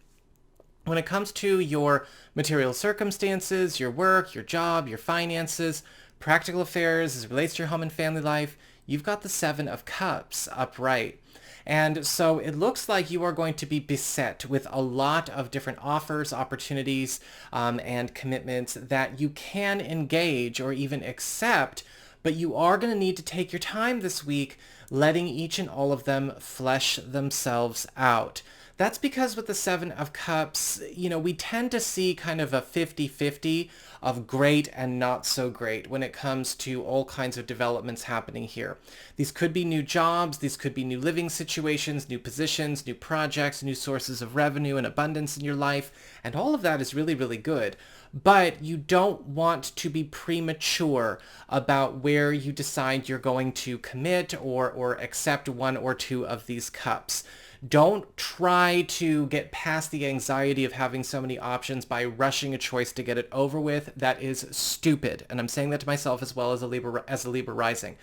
When it comes to your material circumstances, your work, your job, your finances, practical affairs as it relates to your home and family life, you've got the Seven of Cups upright. And so it looks like you are going to be beset with a lot of different offers, opportunities, and commitments that you can engage or even accept, but you are going to need to take your time this week, letting each and all of them flesh themselves out. That's because with the Seven of Cups, we tend to see kind of a 50-50 of great and not so great when it comes to all kinds of developments happening here. These could be new jobs, these could be new living situations, new positions, new projects, new sources of revenue and abundance in your life, and all of that is really, really good. But you don't want to be premature about where you decide you're going to commit or accept one or two of these cups. Don't try to get past the anxiety of having so many options by rushing a choice to get it over with. That is stupid. And I'm saying that to myself as well as a Libra rising.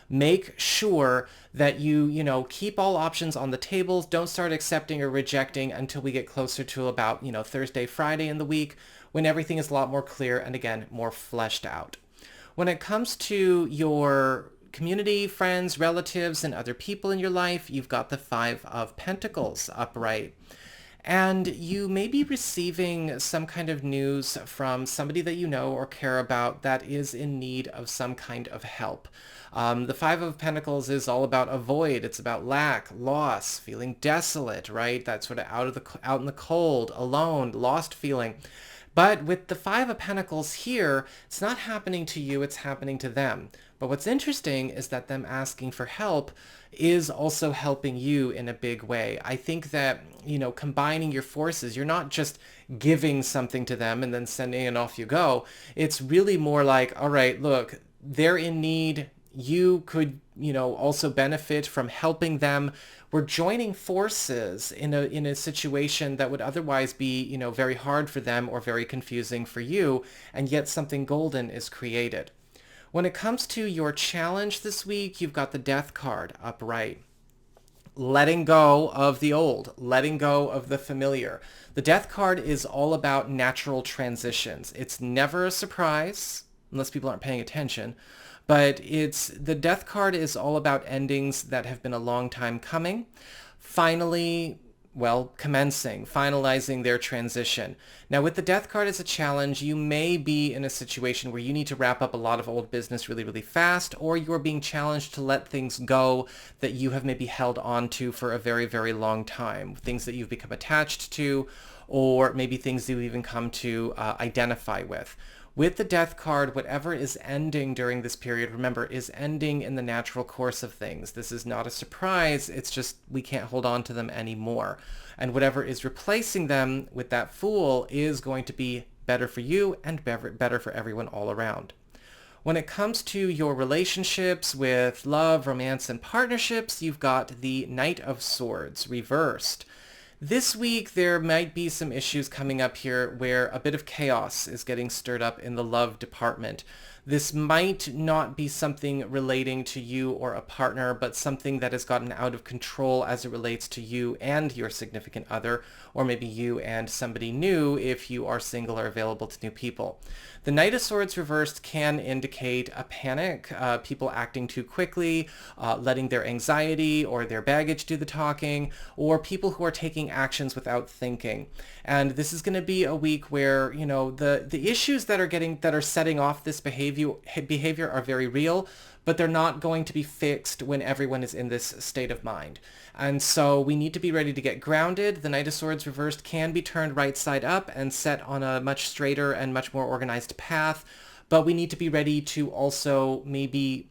Make sure that you keep all options on the table. Don't start accepting or rejecting until we get closer to about, Thursday, Friday in the week, when everything is a lot more clear and, again, more fleshed out. When it comes to your community, friends, relatives, and other people in your life, you've got the Five of Pentacles upright. And you may be receiving some kind of news from somebody that you know or care about that is in need of some kind of help. The Five of Pentacles is all about a void. It's about lack, loss, feeling desolate, right? That sort of out in the cold, alone, lost feeling. But with the Five of Pentacles here, it's not happening to you, it's happening to them. But what's interesting is that them asking for help is also helping you in a big way. I think that, combining your forces, you're not just giving something to them and then sending it off you go. It's really more like, all right, look, they're in need, You could, also benefit from helping them. We're joining forces in a situation that would otherwise be, very hard for them or very confusing for you, and yet something golden is created. When it comes to your challenge this week, you've got the Death card upright. Letting go of the old, letting go of the familiar. The Death card is all about natural transitions. It's never a surprise, unless people aren't paying attention, but the Death card is all about endings that have been a long time coming. Finally, commencing, finalizing their transition. Now, with the Death card as a challenge, you may be in a situation where you need to wrap up a lot of old business really, really fast, or you're being challenged to let things go that you have maybe held on to for a very, very long time, things that you've become attached to, or maybe things you even come to identify with. With the Death card, whatever is ending during this period, remember, is ending in the natural course of things. This is not a surprise. It's just we can't hold on to them anymore. And whatever is replacing them with that Fool is going to be better for you and better for everyone all around. When it comes to your relationships with love, romance, and partnerships, you've got the Knight of Swords reversed. This week, there might be some issues coming up here where a bit of chaos is getting stirred up in the love department. This might not be something relating to you or a partner, but something that has gotten out of control as it relates to you and your significant other, or maybe you and somebody new if you are single or available to new people. The Knight of Swords reversed can indicate a panic, people acting too quickly, letting their anxiety or their baggage do the talking, or people who are taking actions without thinking. And this is going to be a week where, the issues that are setting off this behavior are very real, but they're not going to be fixed when everyone is in this state of mind. And so we need to be ready to get grounded. The Knight of Swords reversed can be turned right side up and set on a much straighter and much more organized path, but we need to be ready to also maybe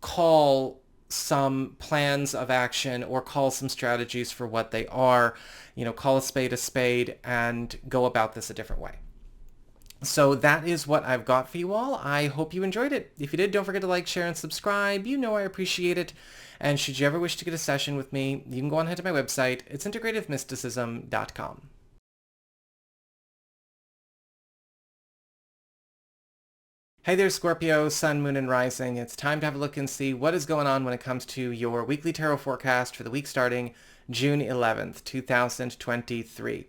call some plans of action or call some strategies for what they are, call a spade, and go about this a different way. So that is what I've got for you all. I hope you enjoyed it. If you did, don't forget to like, share, and subscribe. I appreciate it. And should you ever wish to get a session with me, you can go on ahead to my website. It's integrativemysticism.com. Hey there, Scorpio, Sun, Moon, and Rising. It's time to have a look and see what is going on when it comes to your weekly tarot forecast for the week starting June 11th, 2023.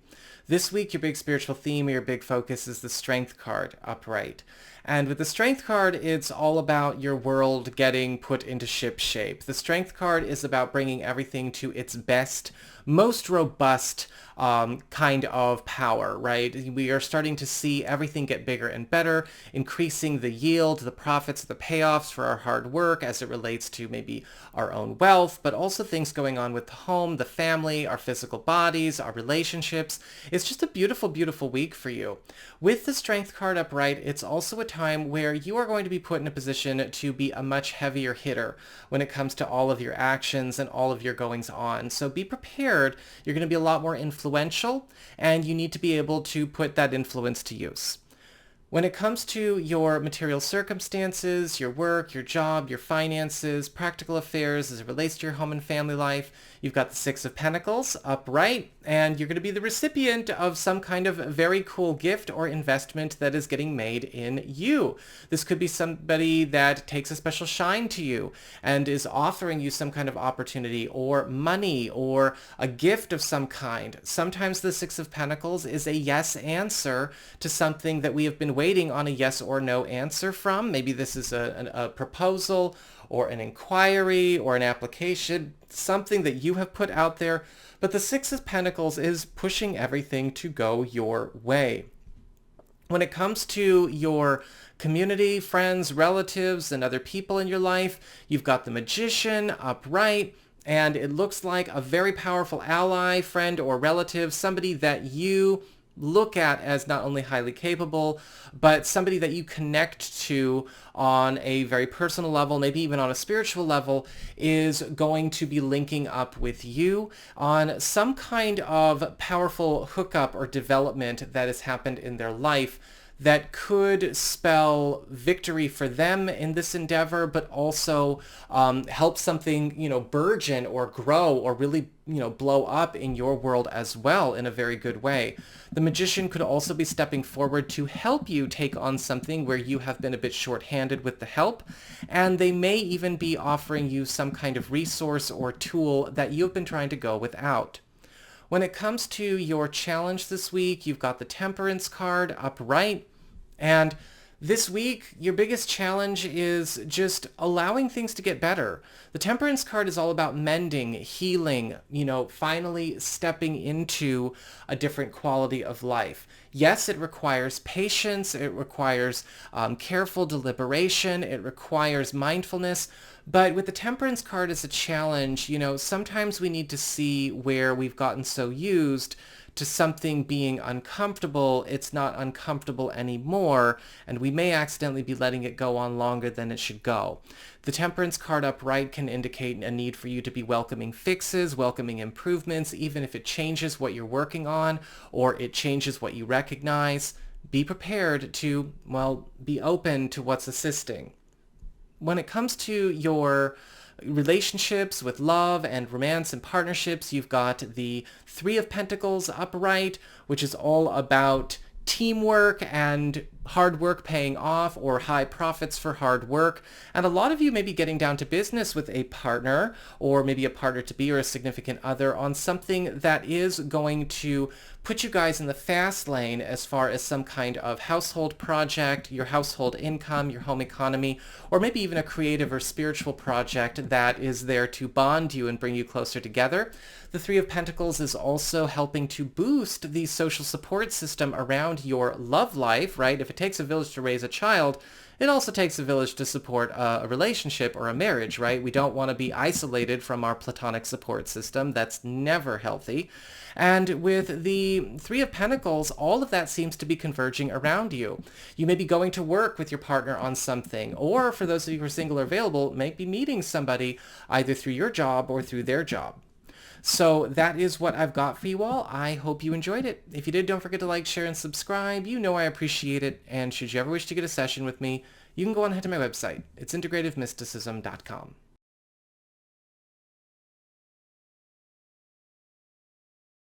This week, your big spiritual theme or your big focus is the Strength card upright. And with the Strength card, it's all about your world getting put into ship shape. The Strength card is about bringing everything to its best, most robust kind of power, right? We are starting to see everything get bigger and better, increasing the yield, the profits, the payoffs for our hard work as it relates to maybe our own wealth, but also things going on with the home, the family, our physical bodies, our relationships. It's just a beautiful, beautiful week for you. With the Strength card upright, it's also a time where you are going to be put in a position to be a much heavier hitter when it comes to all of your actions and all of your goings on. So be prepared. You're going to be a lot more influential, and you need to be able to put that influence to use. When it comes to your material circumstances, your work, your job, your finances, practical affairs as it relates to your home and family life, you've got the Six of Pentacles upright, and you're going to be the recipient of some kind of very cool gift or investment that is getting made in you. This could be somebody that takes a special shine to you and is offering you some kind of opportunity or money or a gift of some kind. Sometimes the Six of Pentacles is a yes answer to something that we have been waiting on a yes or no answer from. Maybe this is a proposal or an inquiry or an application, something that you have put out there. But the Six of Pentacles is pushing everything to go your way. When it comes to your community, friends, relatives, and other people in your life, you've got the Magician upright, and it looks like a very powerful ally, friend, or relative, somebody that you look at as not only highly capable, but somebody that you connect to on a very personal level, maybe even on a spiritual level, is going to be linking up with you on some kind of powerful hookup or development that has happened in their life that could spell victory for them in this endeavor, but also help something, burgeon or grow or really, blow up in your world as well in a very good way. The Magician could also be stepping forward to help you take on something where you have been a bit short-handed with the help, and they may even be offering you some kind of resource or tool that you've been trying to go without. When it comes to your challenge this week, you've got the Temperance card upright, and this week, your biggest challenge is just allowing things to get better. The Temperance card is all about mending, healing, finally stepping into a different quality of life. Yes, it requires patience, it requires careful deliberation, it requires mindfulness, but with the Temperance card as a challenge, sometimes we need to see where we've gotten so used to something being uncomfortable, it's not uncomfortable anymore, and we may accidentally be letting it go on longer than it should go. The Temperance card upright can indicate a need for you to be welcoming fixes, welcoming improvements, even if it changes what you're working on or it changes what you recognize. Be prepared to, be open to what's assisting. When it comes to your relationships with love and romance and partnerships, you've got the Three of Pentacles upright, which is all about teamwork and hard work paying off, or high profits for hard work. And a lot of you may be getting down to business with a partner, or maybe a partner to be, or a significant other, on something that is going to put you guys in the fast lane as far as some kind of household project, your household income, your home economy, or maybe even a creative or spiritual project that is there to bond you and bring you closer together. The Three of Pentacles is also helping to boost the social support system around your love life, right? If it takes a village to raise a child, it also takes a village to support a relationship or a marriage, right? We don't want to be isolated from our platonic support system. That's never healthy. And with the Three of Pentacles, all of that seems to be converging around you. You may be going to work with your partner on something, or for those of you who are single or available, may be meeting somebody either through your job or through their job. So that is what I've got for you all. I hope you enjoyed it. If you did, don't forget to like, share, and subscribe. You know I appreciate it. And should you ever wish to get a session with me, you can go on ahead to my website. It's integrativemysticism.com.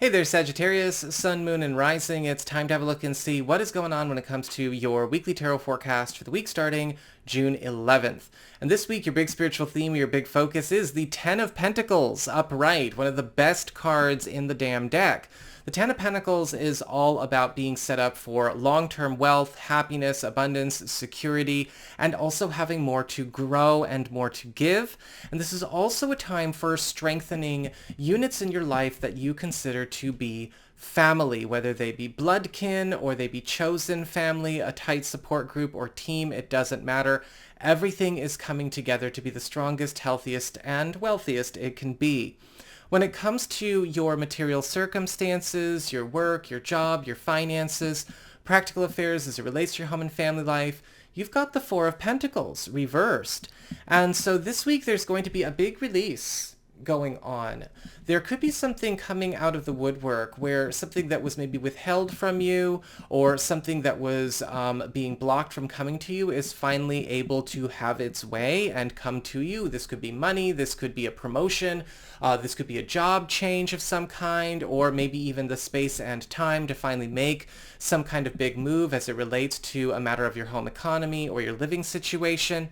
Hey there, Sagittarius, Sun, Moon, and Rising. It's time to have a look and see what is going on when it comes to your weekly tarot forecast for the week starting June 11th. And this week, your big spiritual theme, your big focus is the Ten of Pentacles upright, one of the best cards in the damn deck. The Ten of Pentacles is all about being set up for long-term wealth, happiness, abundance, security, and also having more to grow and more to give. And this is also a time for strengthening units in your life that you consider to be family, whether they be bloodkin or they be chosen family, a tight support group or team, it doesn't matter. Everything is coming together to be the strongest, healthiest, and wealthiest it can be. When it comes to your material circumstances, your work, your job, your finances, practical affairs as it relates to your home and family life, you've got the Four of Pentacles reversed. And so this week there's going to be a big release going on. There could be something coming out of the woodwork where something that was maybe withheld from you or something that was being blocked from coming to you is finally able to have its way and come to you. This could be money, this could be a promotion, this could be a job change of some kind, or maybe even the space and time to finally make some kind of big move as it relates to a matter of your home economy or your living situation.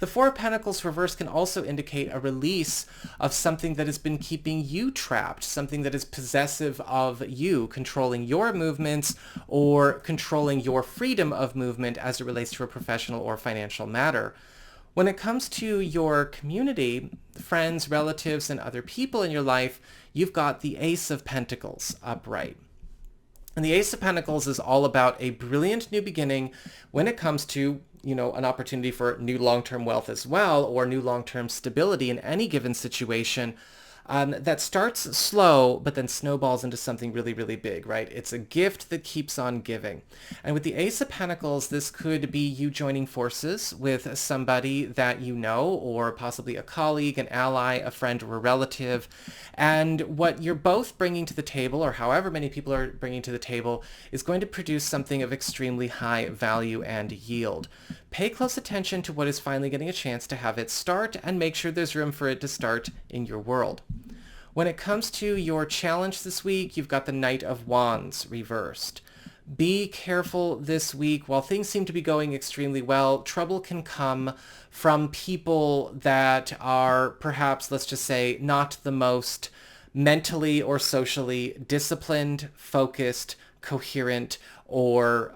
The Four of Pentacles reverse can also indicate a release of something that has been keeping you trapped, something that is possessive of you, controlling your movements or controlling your freedom of movement as it relates to a professional or financial matter. When it comes to your community, friends, relatives, and other people in your life, you've got the Ace of Pentacles upright. And the Ace of Pentacles is all about a brilliant new beginning when it comes to, an opportunity for new long-term wealth as well, or new long-term stability in any given situation. that starts slow, but then snowballs into something really, really big, right? It's a gift that keeps on giving. And with the Ace of Pentacles, this could be you joining forces with somebody that you know, or possibly a colleague, an ally, a friend, or a relative. And what you're both bringing to the table, or however many people are bringing to the table, is going to produce something of extremely high value and yield. Pay close attention to what is finally getting a chance to have its start, and make sure there's room for it to start in your world. When it comes to your challenge this week, you've got the Knight of Wands reversed. Be careful this week. While things seem to be going extremely well, trouble can come from people that are perhaps, let's just say, not the most mentally or socially disciplined, focused, coherent, or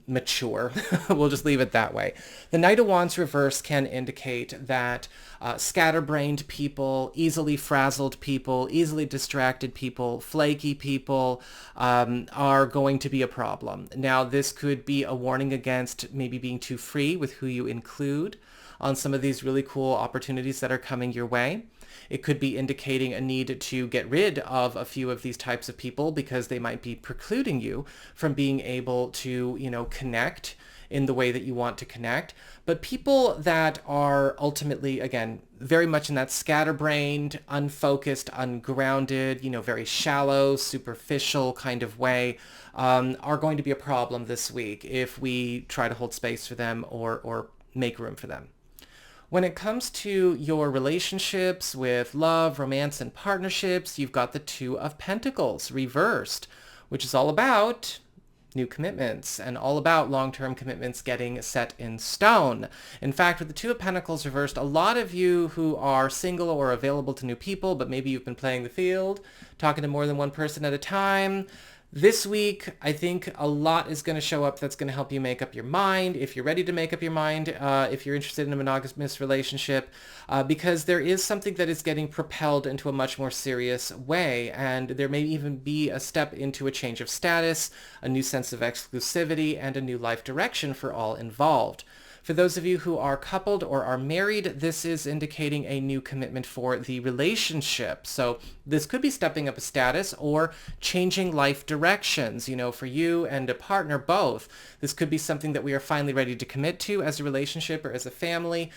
mature. We'll just leave it that way. The Knight of Wands reverse can indicate that scatterbrained people, easily frazzled people, easily distracted people, flaky people are going to be a problem. Now, this could be a warning against maybe being too free with who you include on some of these really cool opportunities that are coming your way. It could be indicating a need to get rid of a few of these types of people because they might be precluding you from being able to, connect in the way that you want to connect. But people that are ultimately, again, very much in that scatterbrained, unfocused, ungrounded, very shallow, superficial kind of way, are going to be a problem this week if we try to hold space for them or make room for them. When it comes to your relationships with love, romance, and partnerships, you've got the Two of Pentacles reversed, which is all about new commitments and all about long-term commitments getting set in stone. In fact, with the Two of Pentacles reversed, a lot of you who are single or available to new people, but maybe you've been playing the field, talking to more than one person at a time, this week, I think a lot is going to show up that's going to help you make up your mind, if you're ready to make up your mind, if you're interested in a monogamous relationship, because there is something that is getting propelled into a much more serious way, and there may even be a step into a change of status, a new sense of exclusivity, and a new life direction for all involved. For those of you who are coupled or are married, this is indicating a new commitment for the relationship. So this could be stepping up a status or changing life directions, for you and a partner both. This could be something that we are finally ready to commit to as a relationship or as a family.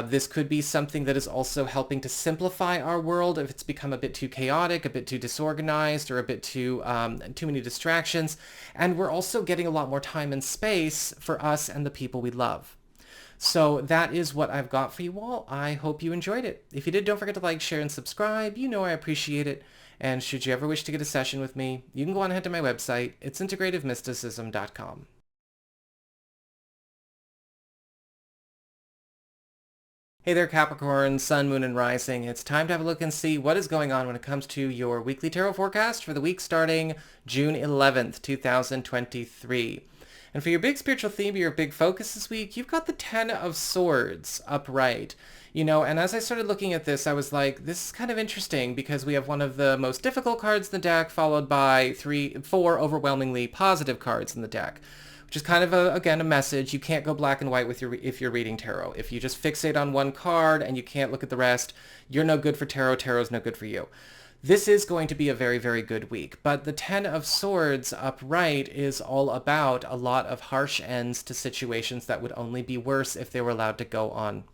This could be something that is also helping to simplify our world if it's become a bit too chaotic, a bit too disorganized, or a bit too many distractions. And we're also getting a lot more time and space for us and the people we love. So that is what I've got for you all. I hope you enjoyed it. If you did, don't forget to like, share, and subscribe. I appreciate it. And should you ever wish to get a session with me, you can go on ahead to my website. It's integrativemysticism.com. Hey there, Capricorn, Sun, Moon, and Rising. It's time to have a look and see what is going on when it comes to your weekly tarot forecast for the week starting June 11th, 2023. And for your big spiritual theme, your big focus this week, you've got the Ten of Swords upright. And as I started looking at this, I was like, this is kind of interesting because we have one of the most difficult cards in the deck followed by four overwhelmingly positive cards in the deck, which is kind of, again, a message. You can't go black and white if you're reading tarot. If you just fixate on one card and you can't look at the rest, you're no good for tarot. Tarot's no good for you. This is going to be a very, very good week, but the Ten of Swords upright is all about a lot of harsh ends to situations that would only be worse if they were allowed to go on,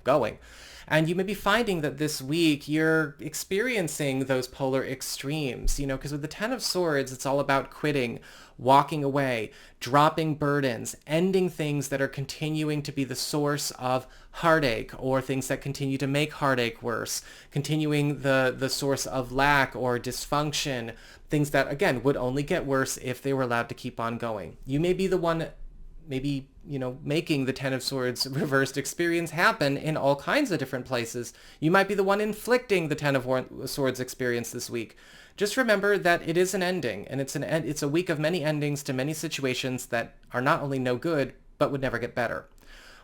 going. And you may be finding that this week you're experiencing those polar extremes, because with the Ten of Swords, it's all about quitting, walking away, dropping burdens, ending things that are continuing to be the source of heartache or things that continue to make heartache worse, continuing the source of lack or dysfunction, things that, again, would only get worse if they were allowed to keep on going. You may be the one making the Ten of Swords reversed experience happen in all kinds of different places. You might be the one inflicting the Ten of Swords experience this week. Just remember that it is an ending, and it's a week of many endings to many situations that are not only no good, but would never get better.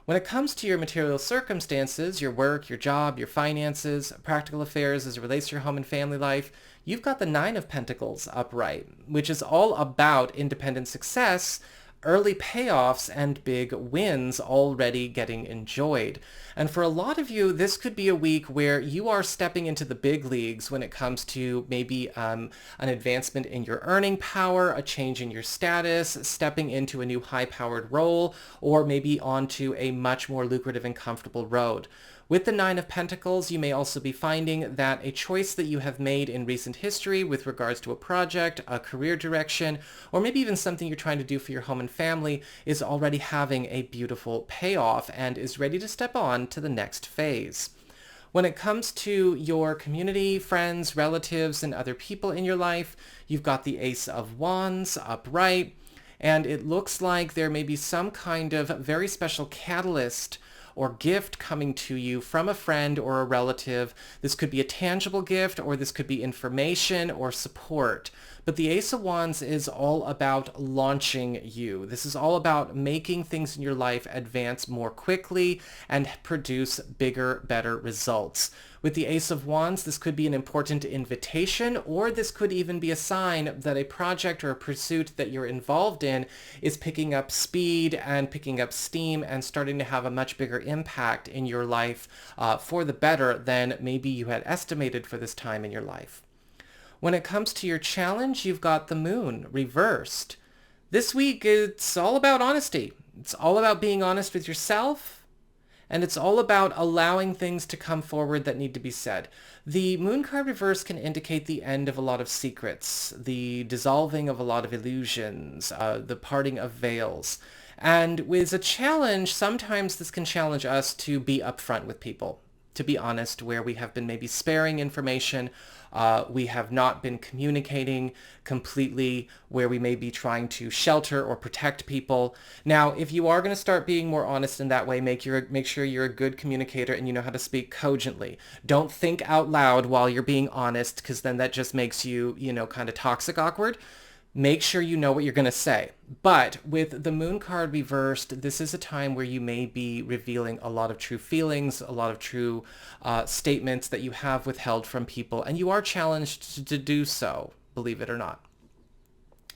When it comes to your material circumstances, your work, your job, your finances, practical affairs as it relates to your home and family life, you've got the Nine of Pentacles upright, which is all about independent success, early payoffs and big wins already getting enjoyed. And for a lot of you, this could be a week where you are stepping into the big leagues when it comes to maybe an advancement in your earning power, a change in your status, stepping into a new high-powered role, or maybe onto a much more lucrative and comfortable road. With the Nine of Pentacles, you may also be finding that a choice that you have made in recent history with regards to a project, a career direction, or maybe even something you're trying to do for your home and family is already having a beautiful payoff and is ready to step on to the next phase. When it comes to your community, friends, relatives, and other people in your life, you've got the Ace of Wands upright, and it looks like there may be some kind of very special catalyst or gift coming to you from a friend or a relative. This could be a tangible gift, or this could be information or support. But the Ace of Wands is all about launching you. This is all about making things in your life advance more quickly and produce bigger, better results. With the Ace of Wands, this could be an important invitation, or this could even be a sign that a project or a pursuit that you're involved in is picking up speed and picking up steam and starting to have a much bigger impact in your life for the better than maybe you had estimated for this time in your life. When it comes to your challenge, you've got the Moon reversed. This week, it's all about honesty. It's all about being honest with yourself, and it's all about allowing things to come forward that need to be said. The Moon card reverse can indicate the end of a lot of secrets, the dissolving of a lot of illusions, the parting of veils. And with a challenge, sometimes this can challenge us to be upfront with people, to be honest, where we have been maybe sparing information, we have not been communicating completely, where we may be trying to shelter or protect people. Now, if you are going to start being more honest in that way, make sure you're a good communicator and you know how to speak cogently. Don't think out loud while you're being honest, because then that just makes you, kind of toxic awkward. Make sure you know what you're going to say. But with the Moon card reversed, this is a time where you may be revealing a lot of true feelings, a lot of true statements that you have withheld from people, and you are challenged to do so, believe it or not.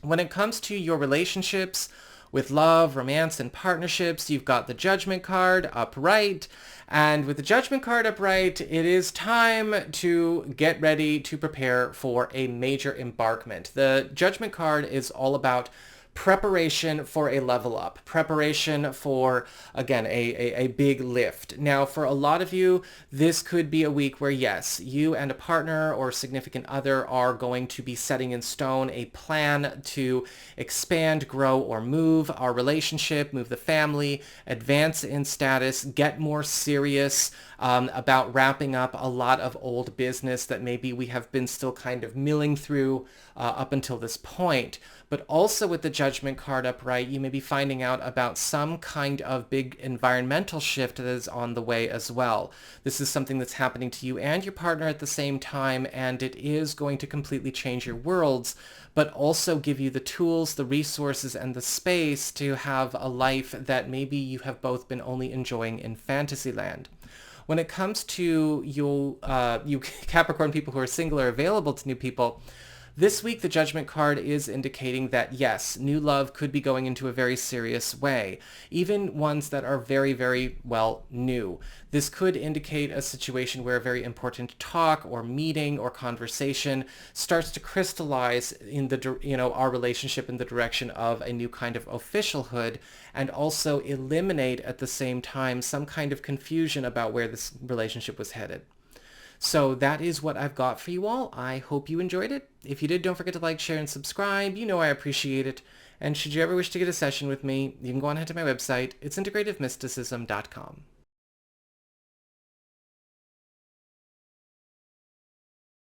When it comes to your relationships with love, romance, and partnerships, you've got the Judgment card upright. And with the Judgment card upright, it is time to get ready to prepare for a major embarkment. The Judgment card is all about preparation for a level up, preparation for, again, a big lift. Now, for a lot of you, this could be a week where, yes, you and a partner or significant other are going to be setting in stone a plan to expand, grow, or move our relationship, move the family, advance in status, get more serious about wrapping up a lot of old business that maybe we have been still kind of milling through up until this point. But also with the Judgment card upright, you may be finding out about some kind of big environmental shift that is on the way as well. This is something that's happening to you and your partner at the same time, and it is going to completely change your worlds, but also give you the tools, the resources, and the space to have a life that maybe you have both been only enjoying in Fantasyland. When it comes to you Capricorn people who are single or available to new people, this week, the Judgment card is indicating that, yes, new love could be going into a very serious way, even ones that are very, very, well, new. This could indicate a situation where a very important talk or meeting or conversation starts to crystallize in our relationship in the direction of a new kind of officialhood, and also eliminate at the same time some kind of confusion about where this relationship was headed. So that is what I've got for you all. I hope you enjoyed it. If you did, don't forget to like, share, and subscribe. You know I appreciate it. And should you ever wish to get a session with me, you can go on ahead to my website. It's integrativemysticism.com.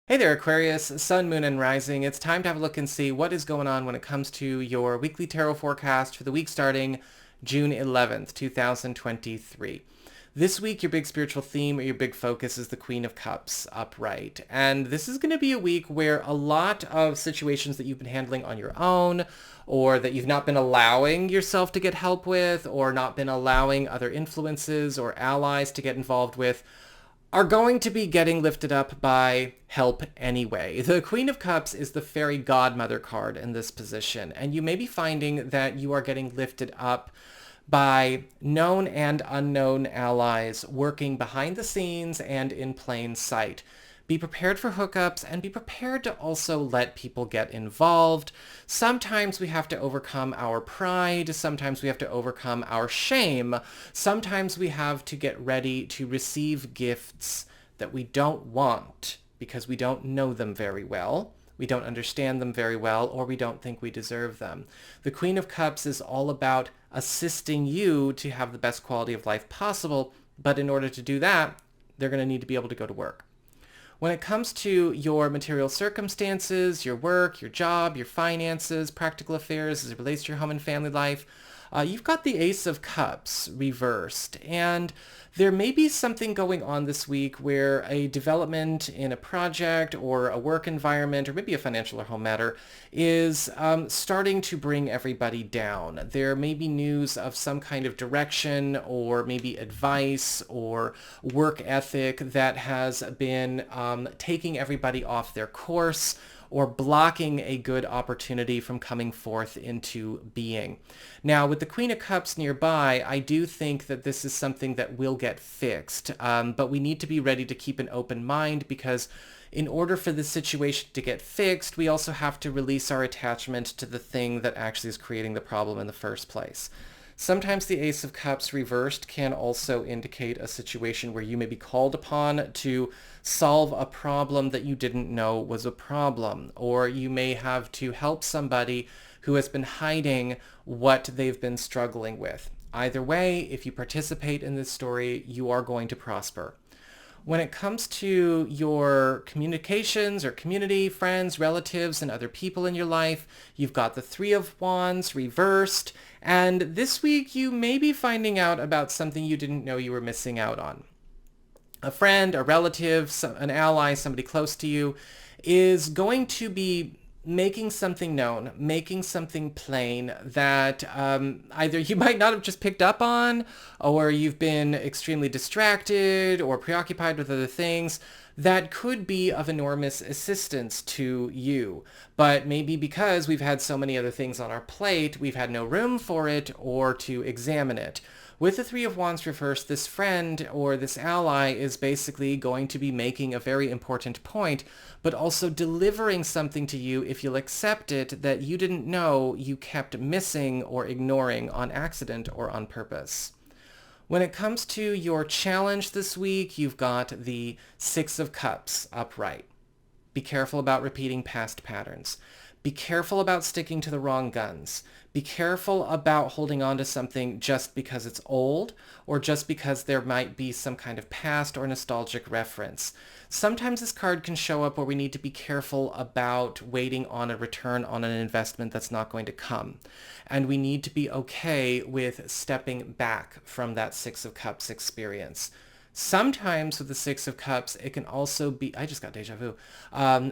Hey there, Aquarius, Sun, Moon, and Rising. It's time to have a look and see what is going on when it comes to your weekly tarot forecast for the week starting June 11th, 2023. This week, your big spiritual theme or your big focus is the Queen of Cups upright. And this is going to be a week where a lot of situations that you've been handling on your own, or that you've not been allowing yourself to get help with, or not been allowing other influences or allies to get involved with, are going to be getting lifted up by help anyway. The Queen of Cups is the fairy godmother card in this position, and you may be finding that you are getting lifted up by known and unknown allies working behind the scenes and in plain sight. Be prepared for hookups and be prepared to also let people get involved. Sometimes we have to overcome our pride. Sometimes we have to overcome our shame. Sometimes we have to get ready to receive gifts that we don't want because we don't know them very well. We don't understand them very well, or we don't think we deserve them. The Queen of Cups is all about assisting you to have the best quality of life possible, but in order to do that, they're going to need to be able to go to work. When it comes to your material circumstances, your work, your job, your finances, practical affairs as it relates to your home and family life, you've got the Ace of Cups reversed, and there may be something going on this week where a development in a project or a work environment or maybe a financial or home matter is starting to bring everybody down. There may be news of some kind of direction or maybe advice or work ethic that has been taking everybody off their course or blocking a good opportunity from coming forth into being. Now, with the Queen of Cups nearby, I do think that this is something that will get fixed, but we need to be ready to keep an open mind because in order for this situation to get fixed, we also have to release our attachment to the thing that actually is creating the problem in the first place. Sometimes the Ace of Cups reversed can also indicate a situation where you may be called upon to solve a problem that you didn't know was a problem, or you may have to help somebody who has been hiding what they've been struggling with. Either way, if you participate in this story, you are going to prosper. When it comes to your communications or community, friends, relatives, and other people in your life, you've got the Three of Wands reversed, and this week you may be finding out about something you didn't know you were missing out on. A friend, a relative, an ally, somebody close to you is going to be making something known, making something plain that either you might not have just picked up on, or you've been extremely distracted or preoccupied with other things that could be of enormous assistance to you. But maybe because we've had so many other things on our plate, we've had no room for it or to examine it. With the Three of Wands reversed, this friend or this ally is basically going to be making a very important point, but also delivering something to you, if you'll accept it, that you didn't know you kept missing or ignoring on accident or on purpose. When it comes to your challenge this week, you've got the Six of Cups upright. Be careful about repeating past patterns. Be careful about sticking to the wrong guns. Be careful about holding on to something just because it's old or just because there might be some kind of past or nostalgic reference. Sometimes this card can show up where we need to be careful about waiting on a return on an investment that's not going to come. And we need to be okay with stepping back from that Six of Cups experience. Sometimes with the Six of Cups, it can also be, I just got deja vu.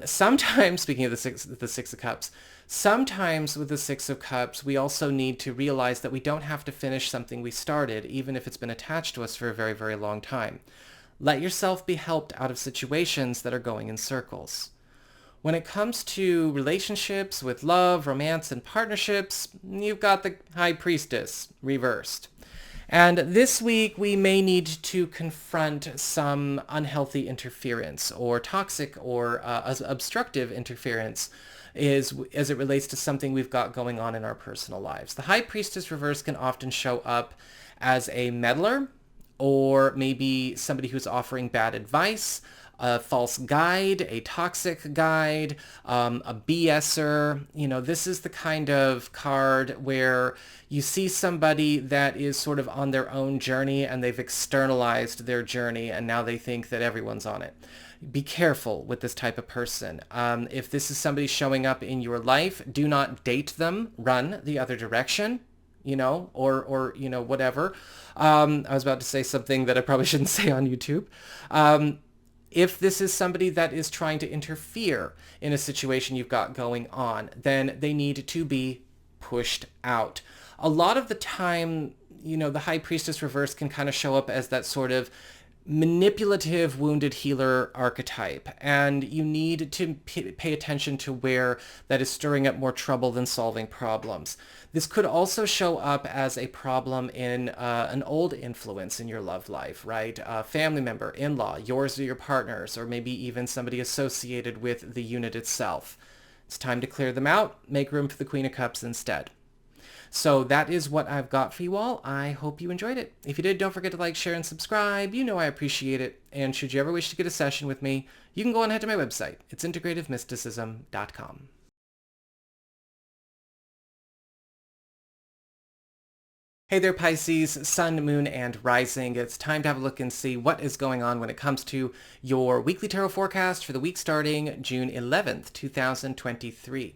Sometimes, speaking of the Six of Cups, sometimes with the Six of Cups, we also need to realize that we don't have to finish something we started, even if it's been attached to us for a very, very long time. Let yourself be helped out of situations that are going in circles. When it comes to relationships with love, romance, and partnerships, you've got the High Priestess reversed. And this week, we may need to confront some unhealthy interference or toxic or obstructive interference as it relates to something we've got going on in our personal lives. The High Priestess reverse can often show up as a meddler or maybe somebody who's offering bad advice, a false guide, a toxic guide, a BSer. You know, this is the kind of card where you see somebody that is sort of on their own journey and they've externalized their journey and now they think that everyone's on it. Be careful with this type of person. If this is somebody showing up in your life, do not date them. Run the other direction. You know, or you know, whatever. I was about to say something that I probably shouldn't say on YouTube. If this is somebody that is trying to interfere in a situation you've got going on, then they need to be pushed out. A lot of the time, you know, the High Priestess reverse can kind of show up as that sort of manipulative wounded healer archetype, and you need to pay attention to where that is stirring up more trouble than solving problems. This could also show up as a problem in an old influence in your love life, right? A family member, in-law, yours or your partner's, or maybe even somebody associated with the unit itself. It's time to clear them out, make room for the Queen of Cups instead. So that is what I've got for you all. I hope you enjoyed it. If you did, don't forget to like, share, and subscribe. You know I appreciate it. And should you ever wish to get a session with me, you can go on ahead to my website. It's integrativemysticism.com. Hey there, Pisces, Sun, Moon, and Rising. It's time to have a look and see what is going on when it comes to your weekly tarot forecast for the week starting June 11th, 2023.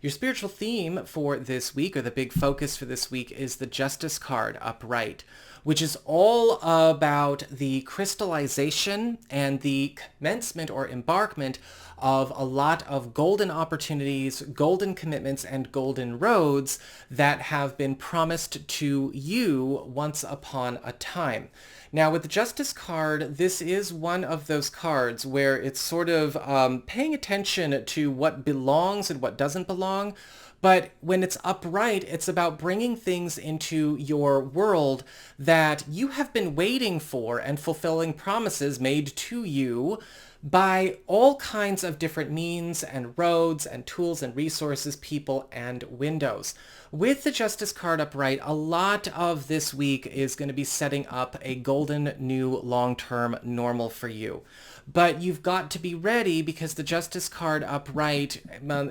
Your spiritual theme for this week, or the big focus for this week, is the Justice card upright, which is all about the crystallization and the commencement or embarkment of a lot of golden opportunities, golden commitments, and golden roads that have been promised to you once upon a time. Now, with the Justice card, this is one of those cards where it's sort of paying attention to what belongs and what doesn't belong. But when it's upright, it's about bringing things into your world that you have been waiting for and fulfilling promises made to you by all kinds of different means and roads and tools and resources, people and windows. With the Justice card upright, a lot of this week is going to be setting up a golden new long-term normal for you. But you've got to be ready, because the Justice card upright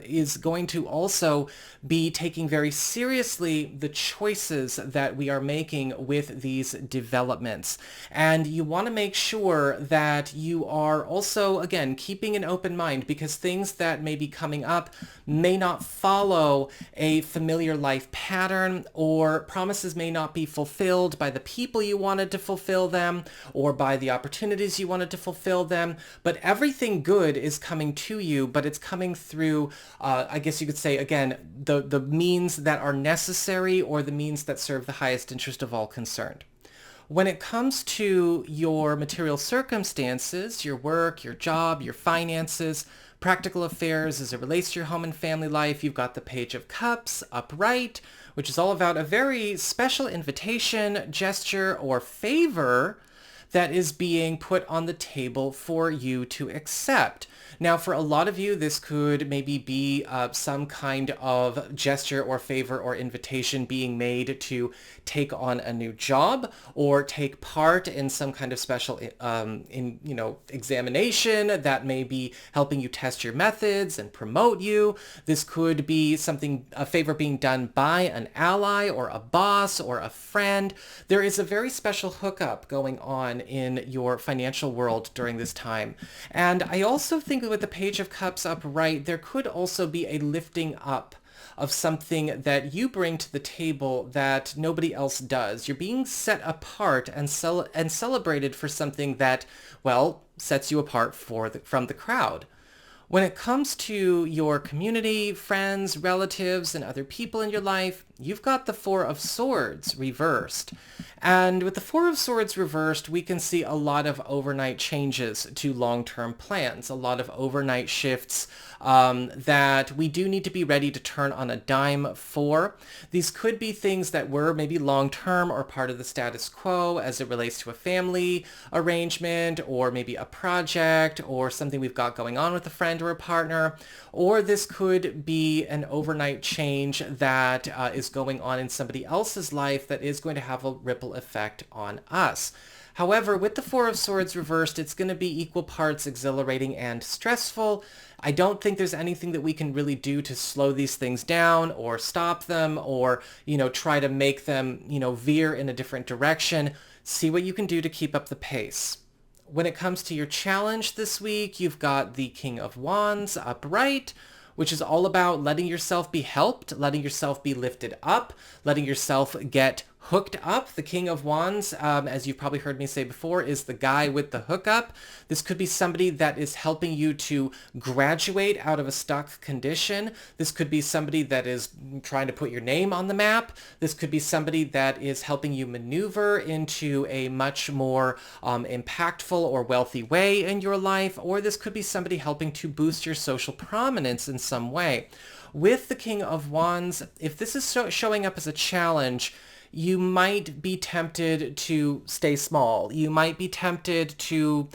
is going to also be taking very seriously the choices that we are making with these developments. And you want to make sure that you are also, again, keeping an open mind, because things that may be coming up may not follow a familiar life pattern, or promises may not be fulfilled by the people you wanted to fulfill them, or by the opportunities you wanted to fulfill them. But everything good is coming to you, but it's coming through, I guess you could say, again, the means that are necessary, or the means that serve the highest interest of all concerned. When it comes to your material circumstances, your work, your job, your finances, practical affairs as it relates to your home and family life, you've got the Page of Cups upright, which is all about a very special invitation, gesture, or favor that is being put on the table for you to accept. Now, for a lot of you, this could maybe be some kind of gesture or favor or invitation being made to take on a new job, or take part in some kind of special examination that may be helping you test your methods and promote you. This could be a favor being done by an ally or a boss or a friend. There is a very special hookup going on in your financial world during this time. And I also think with the Page of Cups upright, there could also be a lifting up of something that you bring to the table that nobody else does. You're being set apart and celebrated for something that, well, sets you apart from the crowd. When it comes to your community, friends, relatives, and other people in your life, you've got the Four of Swords reversed. And with the Four of Swords reversed, we can see a lot of overnight changes to long-term plans, a lot of overnight shifts that we do need to be ready to turn on a dime for. These could be things that were maybe long-term or part of the status quo as it relates to a family arrangement, or maybe a project, or something we've got going on with a friend or a partner. Or this could be an overnight change that is going on in somebody else's life that is going to have a ripple effect on us. However, with the Four of Swords reversed, it's going to be equal parts exhilarating and stressful. I don't think there's anything that we can really do to slow these things down, or stop them, or, try to make them, veer in a different direction. See what you can do to keep up the pace. When it comes to your challenge this week, you've got the King of Wands upright, which is all about letting yourself be helped, letting yourself be lifted up, letting yourself get hooked up. The King of Wands, as you've probably heard me say before, is the guy with the hookup. This could be somebody that is helping you to graduate out of a stuck condition. This could be somebody that is trying to put your name on the map. This could be somebody that is helping you maneuver into a much more impactful or wealthy way in your life, or this could be somebody helping to boost your social prominence in some way. With the King of Wands, if this is showing up as a challenge, you might be tempted to stay small. You might be tempted to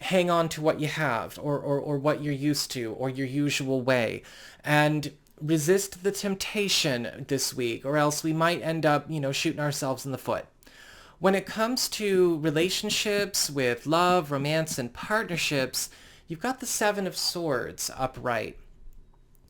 hang on to what you have or what you're used to or your usual way, and resist the temptation this week, or else we might end up, shooting ourselves in the foot. When it comes to relationships with love, romance, and partnerships, you've got the Seven of Swords upright.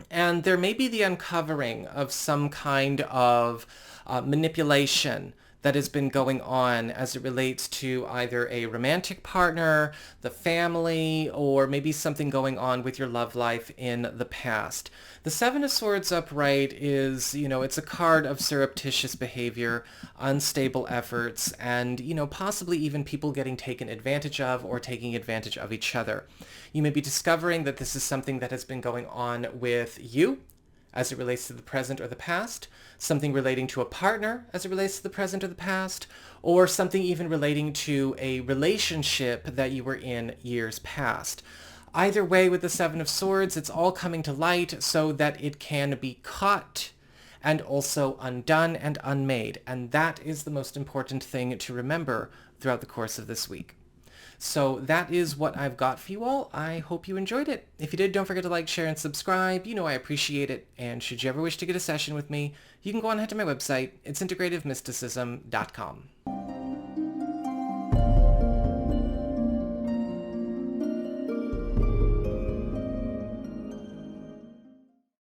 And there may be the uncovering of some kind of manipulation that has been going on as it relates to either a romantic partner, the family, or maybe something going on with your love life in the past. The Seven of Swords upright is, it's a card of surreptitious behavior, unstable efforts, and, possibly even people getting taken advantage of or taking advantage of each other. You may be discovering that this is something that has been going on with you as it relates to the present or the past, something relating to a partner as it relates to the present or the past, or something even relating to a relationship that you were in years past. Either way, with the Seven of Swords, it's all coming to light so that it can be caught and also undone and unmade. And that is the most important thing to remember throughout the course of this week. So that is what I've got for you all. I hope you enjoyed it. If you did, don't forget to like, share, and subscribe. I appreciate it. And should you ever wish to get a session with me, you can go on ahead to my website. It's integrativemysticism.com.